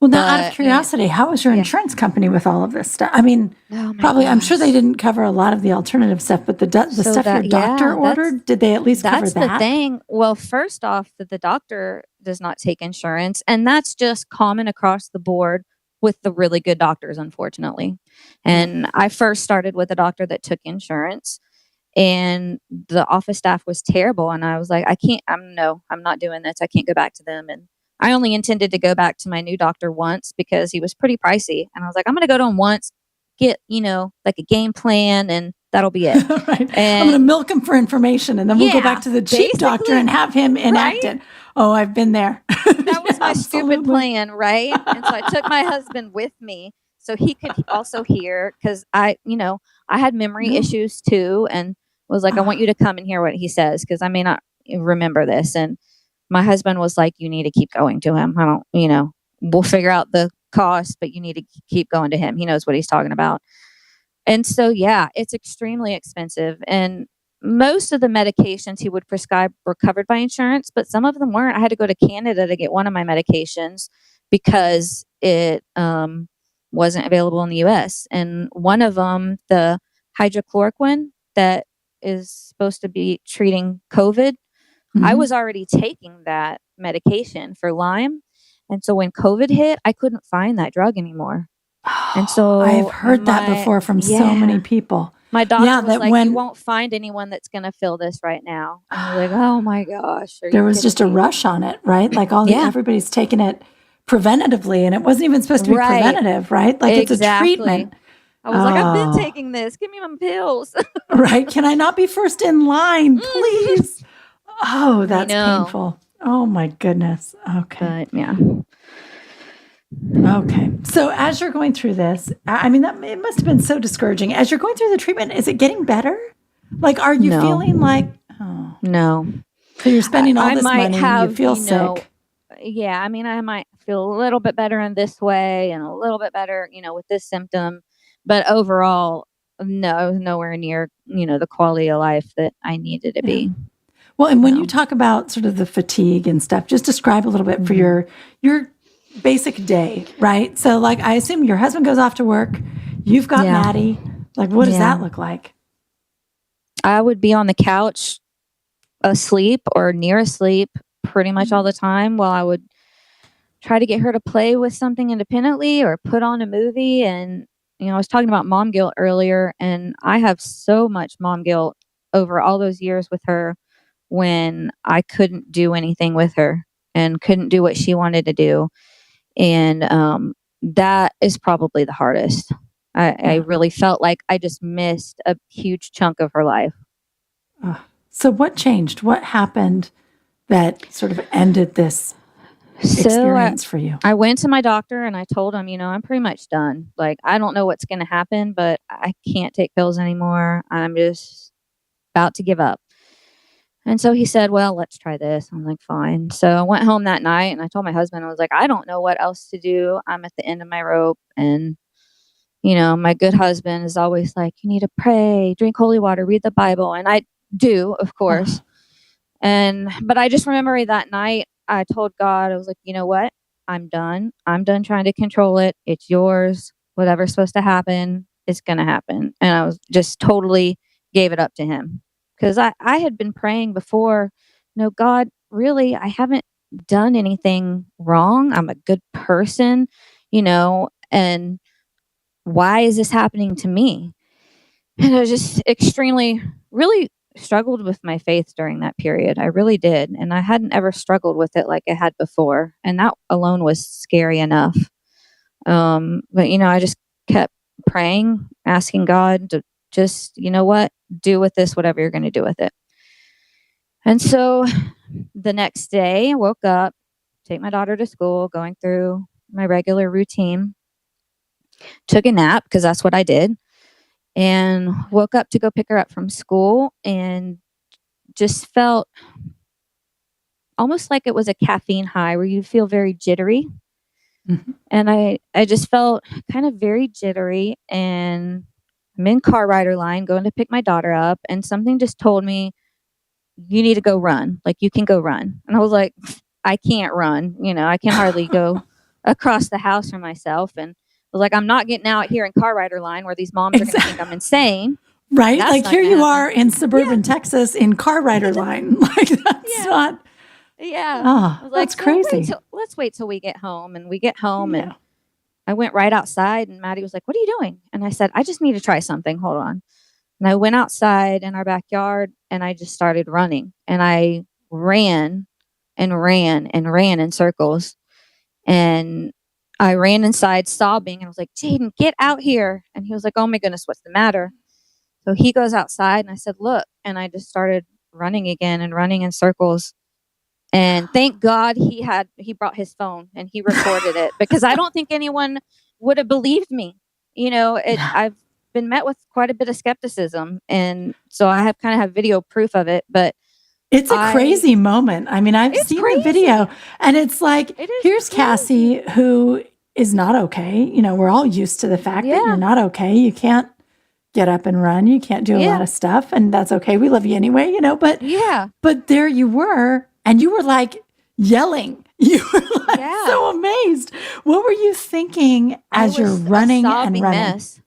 Well, now, out of But, curiosity, how was your yeah. insurance company with all of this stuff? I mean, Oh my probably, I'm sure they gosh. didn't cover a lot of the alternative stuff, but the So stuff your doctor ordered, did they at least cover that's the that? thing. Well, first off, that the doctor does not take insurance, and that's just common across the board with the really good doctors, unfortunately. Yeah. And I first started with a doctor that took insurance, and the office staff was terrible. And I was like, I'm not doing this. I can't go back to them. And I only intended to go back to my new doctor once because he was pretty pricey. And I was like, I'm going to go to him once, get, like a game plan, and that'll be it. Right. I'm going to And milk him for information, and then we'll go back yeah, to the cheap doctor and have him enact right? it. Oh, I've been there. That was my stupid Absolutely. plan, right? And so I took my husband with me so he could also hear, because I had memory No. issues too, and was like, I want you to come and hear what he says because I may not remember this. And my husband was like, you need to keep going to him. We'll figure out the cost, but you need to keep going to him. He knows what he's talking about. And so, yeah, it's extremely expensive. And most of the medications he would prescribe were covered by insurance, but some of them weren't. I had to go to Canada to get one of my medications because it wasn't available in the US. And one of them, the hydrochloroquine that is supposed to be treating COVID, I Mhm. was already taking that medication for Lyme. And so when COVID hit, I couldn't find that drug anymore. And I've so heard that before from so many people. my doctor Yeah, was that like, you when won't find anyone that's going to fill this right now. And I was like, oh my gosh, are there you was kidding just a me? rush on it, right? Like Yeah, everybody's taking it preventatively, and it wasn't even supposed to be right. preventative, right? Like it's a Exactly. treatment. I was like, I've been Oh, taking this. Give me my pills. right. Can I not be first in line, Mhm. please? Oh, I that's know. painful. Oh my goodness. Okay. But yeah. Okay. So as you're going through this, I mean, that it must have been so discouraging. As you're going through the treatment, is it getting better? Like, are you No, feeling like, oh, no. so you're spending all I this might money, you have, feel sick? yeah, I mean, I might feel a little bit better in this way and a little bit better, with this symptom. But overall, no, nowhere near, the quality of life that I needed to Yeah. be. Well, and when you So, talk about sort of the fatigue and stuff, just describe a little bit for mhm. your basic day, right? So like I assume your husband goes off to work, you've got Yeah, Maddie. Like what does yeah. that look like? I would be on the couch asleep or near asleep pretty much all the time while I would try to get her to play with something independently or put on a movie. And, I was talking about mom guilt earlier, and I have so much mom guilt over all those years with her when I couldn't do anything with her and couldn't do what she wanted to do. And that is probably the hardest. I Yeah. really felt like I just missed a huge chunk of her life. So what changed? What happened that sort of ended this So experience for you? I went to my doctor and I told him, I'm pretty much done. Like, I don't know what's going to happen, but I can't take pills anymore. I'm just about to give up. And so he said, well, let's try this. I'm like, fine. So I went home that night and I told my husband, I was like, I don't know what else to do. I'm at the end of my rope. And, my good husband is always like, you need to pray, drink holy water, read the Bible. And I do, of course. But I just remember that night I told God, I was like, you know what? I'm done. I'm done trying to control it. It's yours. Whatever's supposed to happen, it's going to happen. And I was just totally gave it up to him because I had been praying before, God, really, I haven't done anything wrong. I'm a good person, and why is this happening to me? And I was just extremely, really struggled with my faith during that period. I really did. And I hadn't ever struggled with it like I had before. And that alone was scary enough. But, I just kept praying, asking God to just, what, do with this, whatever you're going to do with it. And so the next day, I woke up, take my daughter to school, going through my regular routine, took a nap because that's what I did, and woke up to go pick her up from school and just felt almost like it was a caffeine high where you feel very jittery. Mhm. And I just felt kind of very jittery, and I'm in car rider line going to pick my daughter up, and something just told me, you need to go run. Like, you can go run. And I was like, I can't run. I can hardly go across the house from myself, and was like, I'm not getting out here in car rider line where these moms are going to think I'm insane. Right? That's Like not here gonna you happen. are in suburban Texas in car rider line. Like that's Yeah. not, Yeah. oh, I was like, that's crazy. let's wait till we get home. And we get home, Yeah. and I went right outside, and Maddie was like, what are you doing? And I said, I just need to try something. Hold on. And I went outside in our backyard, and I just started running, and I ran and ran and ran in circles. And I ran inside sobbing, and I was like, Jaden, get out here. And he was like, oh my goodness, what's the matter? So he goes outside, and I said, look. And I just started running again and running in circles. And thank God he brought his phone and he recorded it, because I don't think anyone would have believed me. Yeah. I've been met with quite a bit of skepticism, and so I have video proof of it. But It's a crazy moment. I mean, I've It's seen the video, crazy. and it's like, It is here's crazy. Cassie, who is not okay. We're all used to the fact that Yeah. you're not okay. You can't get up and run. You can't do a lot Yeah. of stuff, and that's okay. We love you anyway, Yeah. but there you were, and you were like yelling. You were like Yeah. so amazed. What were you thinking as you're running a and sobbing running? mess.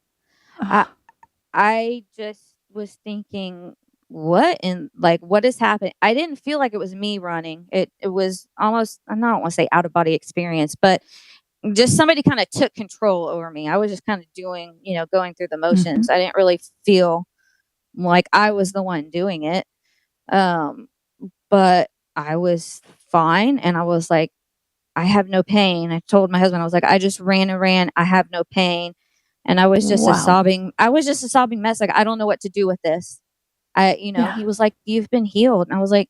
I just was thinking, what is happening? I didn't feel like it was me running. It was almost, I don't want to say out of body experience, but just somebody kind of took control over me. I was just kind of doing, going through the motions. Mhm. I didn't really feel like I was the one doing it. But I was fine, and I was like, I have no pain. I told my husband, I was like, I just ran and ran. I have no pain. And I was just a Wow. sobbing mess. Like, I don't know what to do with this. Yeah. He was like, you've been healed. And I was like,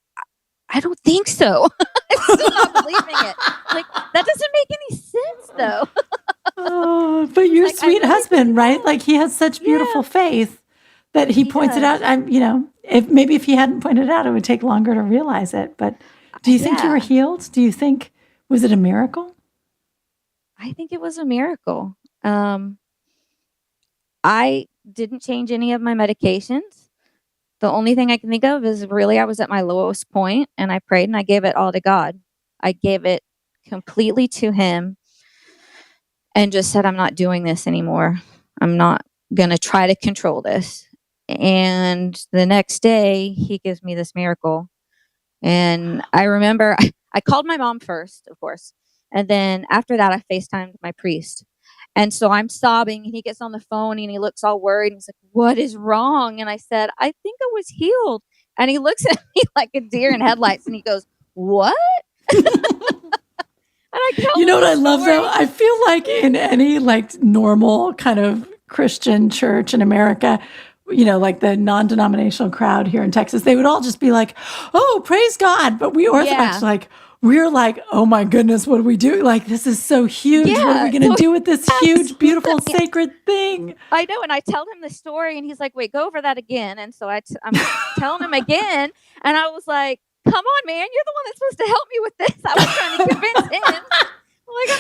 I don't think so. I'm still not believing it. Like, that doesn't make any sense though. Oh, but your Like, I sweet really husband, didn't right? know. Like he has such beautiful faith that he He points it does. out. If he hadn't pointed it out, it would take longer to realize it. But do you think you were Yeah. healed? Was it a miracle? I think it was a miracle. I didn't change any of my medications. The only thing I can think of is really I was at my lowest point, and I prayed and I gave it all to God. I gave it completely to him and just said, I'm not doing this anymore. I'm not going to try to control this. And the next day, he gives me this miracle. And I remember I called my mom first, of course. And then after that, I FaceTimed my priest. And so I'm sobbing, and he gets on the phone and he looks all worried. And he's like, what is wrong? And I said, I think I was healed. And he looks at me like a deer in headlights, and he goes, what? And I tell You know him what the I love though? story. I feel like in any like normal kind of Christian church in America, like the non-denominational crowd here in Texas, they would all just be like, "Oh, praise God!" But we Orthodox, Yeah. we're like, "Oh my goodness, what do we do? Like this is so huge. What are we Yeah. going to do with this huge, beautiful, Absolutely. sacred thing?" I know. And I tell him the story, and he's like, wait, go over that again. And so I'm telling him again. And I was like, come on, man, you're the one that's supposed to help me with this. I was trying to convince him.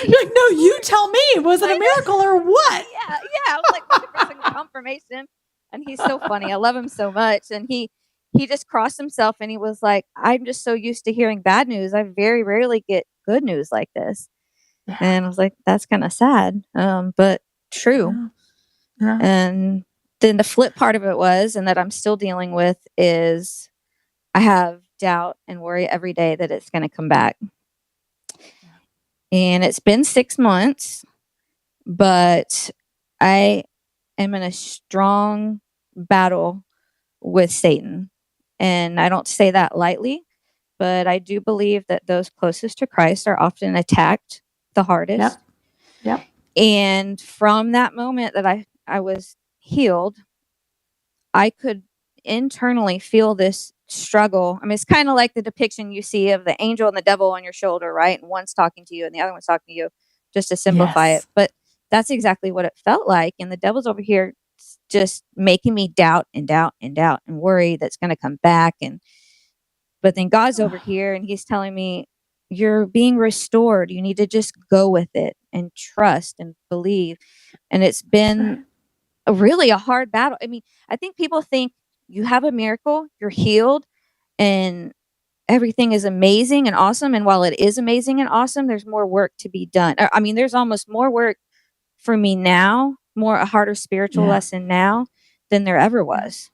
You're like, "No, you tell me. Was it a miracle or what?" Yeah. I was like looking for some confirmation. And he's so funny. I love him so much. And he just crossed himself, and he was like, I'm just so used to hearing bad news. I very rarely get good news like this. Yeah. And I was like, that's kind of sad, but true. Yeah. And then the flip part of it was, and that I'm still dealing with, is I have doubt and worry every day that it's going to come back. And it's been 6 months, but I am in a strong battle with Satan. And I don't say that lightly, but I do believe that those closest to Christ are often attacked the hardest. Yep. And from that moment that I was healed, I could internally feel this struggle. I mean, it's kind of like the depiction you see of the angel and the devil on your shoulder, right? And one's talking to you and the other one's talking to you, just to simplify Yes. it. But that's exactly what it felt like. And the devil's over here just making me doubt and doubt and doubt and worry that's going to come back. But then God's over here, and he's telling me, you're being restored. You need to just go with it and trust and believe. And it's been really a hard battle. I mean, I think people think you have a miracle, you're healed, and everything is amazing and awesome. And while it is amazing and awesome, there's more work to be done. I mean, there's almost more work for me now, a harder spiritual Yeah. lesson now than there ever was.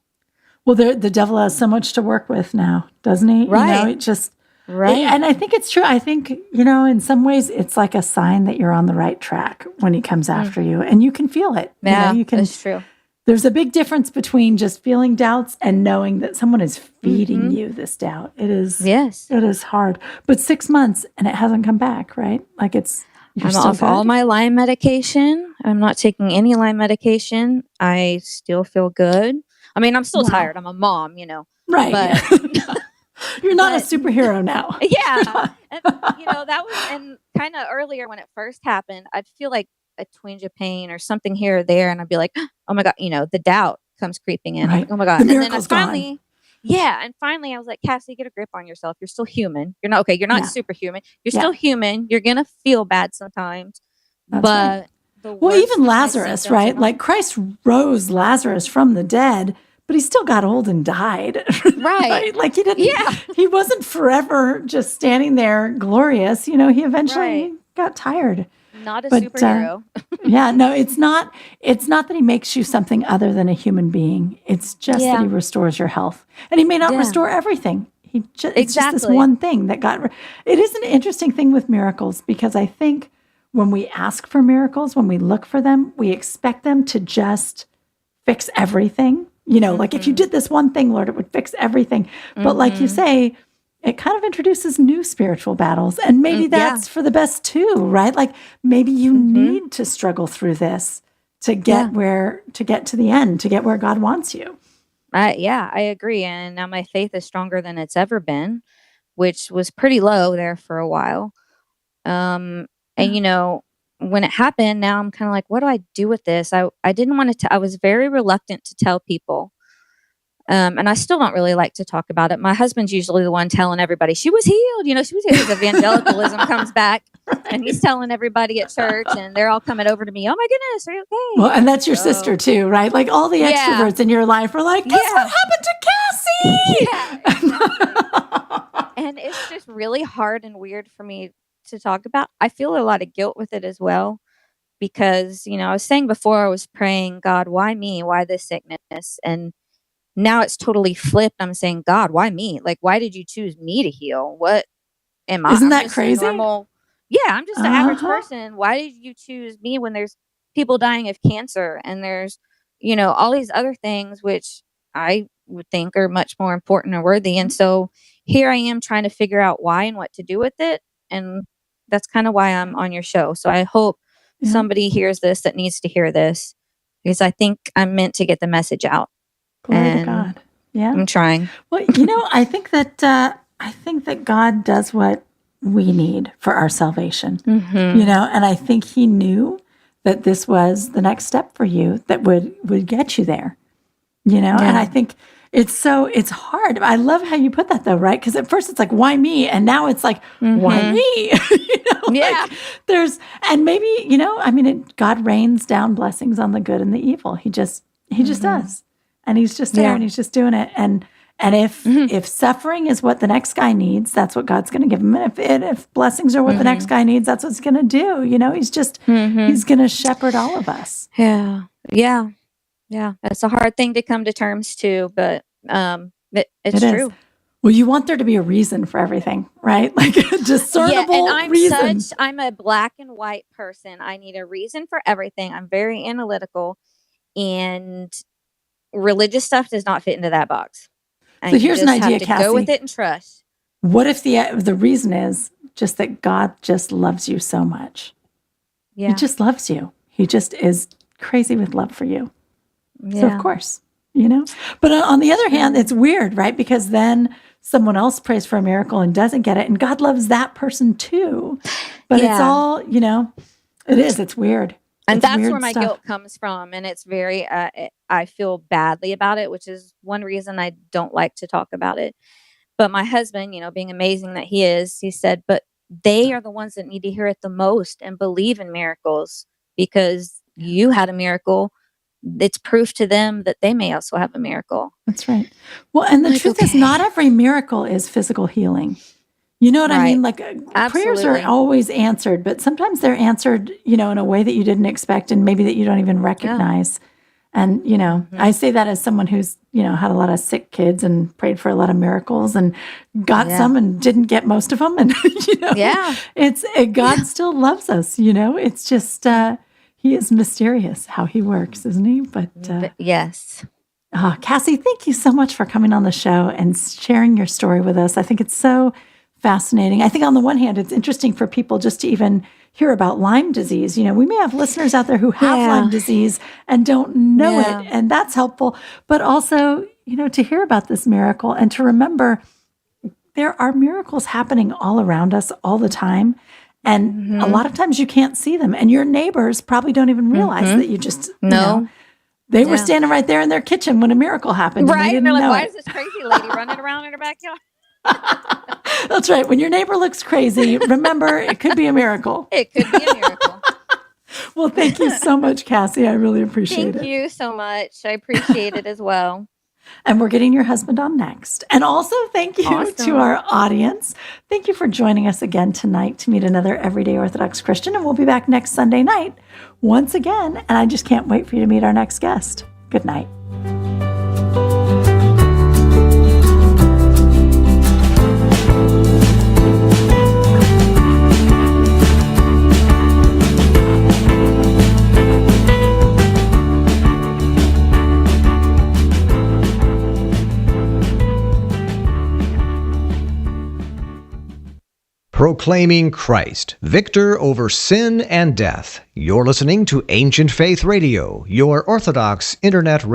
Well, the devil has so much to work with now, doesn't he? Right. It just, Right. and I think it's true. I think, in some ways it's like a sign that you're on the right track when he comes after you, and you can feel it. Yeah, you can. that's true. There's a big difference between just feeling doubts and knowing that someone is feeding you this doubt. It is, Yes. it is hard. But 6 months and it hasn't come back, right? Like you're I'm still off all good? my Lyme medication. I'm not taking any Lyme medication. I still feel good. I mean, I'm still Wow. tired. I'm a mom, Right. but You're not a but superhero now. yeah. And that was, and kind of earlier when it first happened, I'd feel like a twinge of pain or something here or there, and I'd be like, oh my God, the doubt comes creeping in. I'm Right. like, oh my God. The And then miracle's gone. finally I was like, Cassie, get a grip on yourself. You're still human. You're not okay. You're not Yeah. superhuman. You're Yeah. still human. You're gonna feel bad sometimes. That's but right. the Well, worst even of my Lazarus, symptoms are right? not- Like Christ rose Lazarus from the dead, but he still got old and died. Right. Like he didn't, Yeah. he wasn't forever just standing there glorious. He eventually Right. got tired. not a But, superhero. Yeah, no, it's not that he makes you something other than a human being. It's just that he Yeah. restores your health. And he may not Yeah. restore everything. It's just this Exactly. one thing that it is an interesting thing with miracles, because I think when we ask for miracles, when we look for them, we expect them to just fix everything. Like if you did this one thing, Lord, it would fix everything. But like you say, it kind of introduces new spiritual battles. And maybe Yeah. that's for the best too, right? Like maybe you need to struggle through this to get to get to the end, to get where God wants you. Yeah, I agree. And now my faith is stronger than it's ever been, which was pretty low there for a while. And when it happened, now I'm kind of like, what do I do with this? I didn't want to, I was very reluctant to tell people. And I still don't really like to talk about it. My husband's usually the one telling everybody she was healed. She was healed. His evangelicalism comes back, and he's telling everybody at church, and they're all coming over to me. Oh my goodness, are you okay? Well, and that's your sister too, right? Like all the Yeah. extroverts in your life are like, guess what happened to Cassie? Yeah, exactly. And it's just really hard and weird for me to talk about. I feel a lot of guilt with it as well, because I was saying before, I was praying, God, why me? Why this sickness? And now it's totally flipped. I'm saying, God, why me? Like, why did you choose me to heal? What am I? Isn't I'm that just a crazy? I'm just an average Uh-huh. person. Why did you choose me when there's people dying of cancer and there's, all these other things which I would think are much more important or worthy? And so here I am trying to figure out why and what to do with it. And that's kind of why I'm on your show. So I hope Yeah. somebody hears this that needs to hear this, because I think I'm meant to get the message out. Glory to And God. Yeah. I'm trying. Well, I think that God does what we need for our salvation. Mm-hmm. And I think he knew that this was the next step for you that would get you there. And I think it's hard. I love how you put that though, right? Because at first it's like, why me? And now it's like, why me? Yeah. And maybe, God rains down blessings on the good and the evil. He just does. And he's just there and he's just doing it. And if suffering is what the next guy needs, that's what God's going to give him. And if blessings are what the next guy needs, that's what he's going to do. He's just, he's going to shepherd all of us. Yeah. Yeah. Yeah. That's a hard thing to come to terms to, but it's It is. true. Well, you want there to be a reason for everything, right? Like a discernible and reason. I'm a black and white person. I need a reason for everything. I'm very analytical, and religious stuff does not fit into that box. And So here's you an just idea, have to go with Cassie. it and trust. What if the reason is just that God just loves you so much? Yeah. He just loves you. He just is crazy with love for you. Yeah. So of course, But on the other hand, it's weird, right? Because then someone else prays for a miracle and doesn't get it, and God loves that person too. But it's all, it's weird. And It's that's weird where my stuff. guilt comes from. And it's very, I feel badly about it, which is one reason I don't like to talk about it. But my husband, being amazing that he is, he said, but they are the ones that need to hear it the most and believe in miracles, because you had a miracle. it's proof to them that they may also have a miracle. That's right. Well, and the Like, truth is, okay. not every miracle is physical healing. You know what I mean? Right. Like prayers are Absolutely. always answered, but sometimes they're answered, in a way that you didn't expect and maybe that you don't even Yeah. recognize. And, Mhm. I say that as someone who's, had a lot of sick kids and prayed for a lot of miracles and got Yeah. some and didn't get most of them. And, Yeah. God Yeah. still loves us, It's just, he is mysterious how he works, isn't he? But, Yes. Cassie, thank you so much for coming on the show and sharing your story with us. I think it's so fascinating. I think on the one hand, it's interesting for people just to even hear about Lyme disease. We may have listeners out there who have Yeah. Lyme disease and don't know Yeah. it, and that's helpful. But also, to hear about this miracle and to remember there are miracles happening all around us all the time. And a Mhm. lot of times you can't see them, and your neighbors probably don't even realize Mhm. that you just, No. they were Yeah. standing right there in their kitchen when a miracle happened. And they Right. didn't They're like, know why it. is this crazy lady running around in her backyard? That's right. When your neighbor looks crazy, remember it could be a miracle. It could be a miracle. Well, thank you so much, Cassie. I really appreciate Thank it. you so much. I appreciate it as well. And we're getting your husband on next. And also, thank you to Awesome. our audience. Thank you for joining us again tonight to meet another Everyday Orthodox Christian. And we'll be back next Sunday night once again. And I just can't wait for you to meet our next guest. Good night. Proclaiming Christ, victor over sin and death. You're listening to Ancient Faith Radio, your Orthodox Internet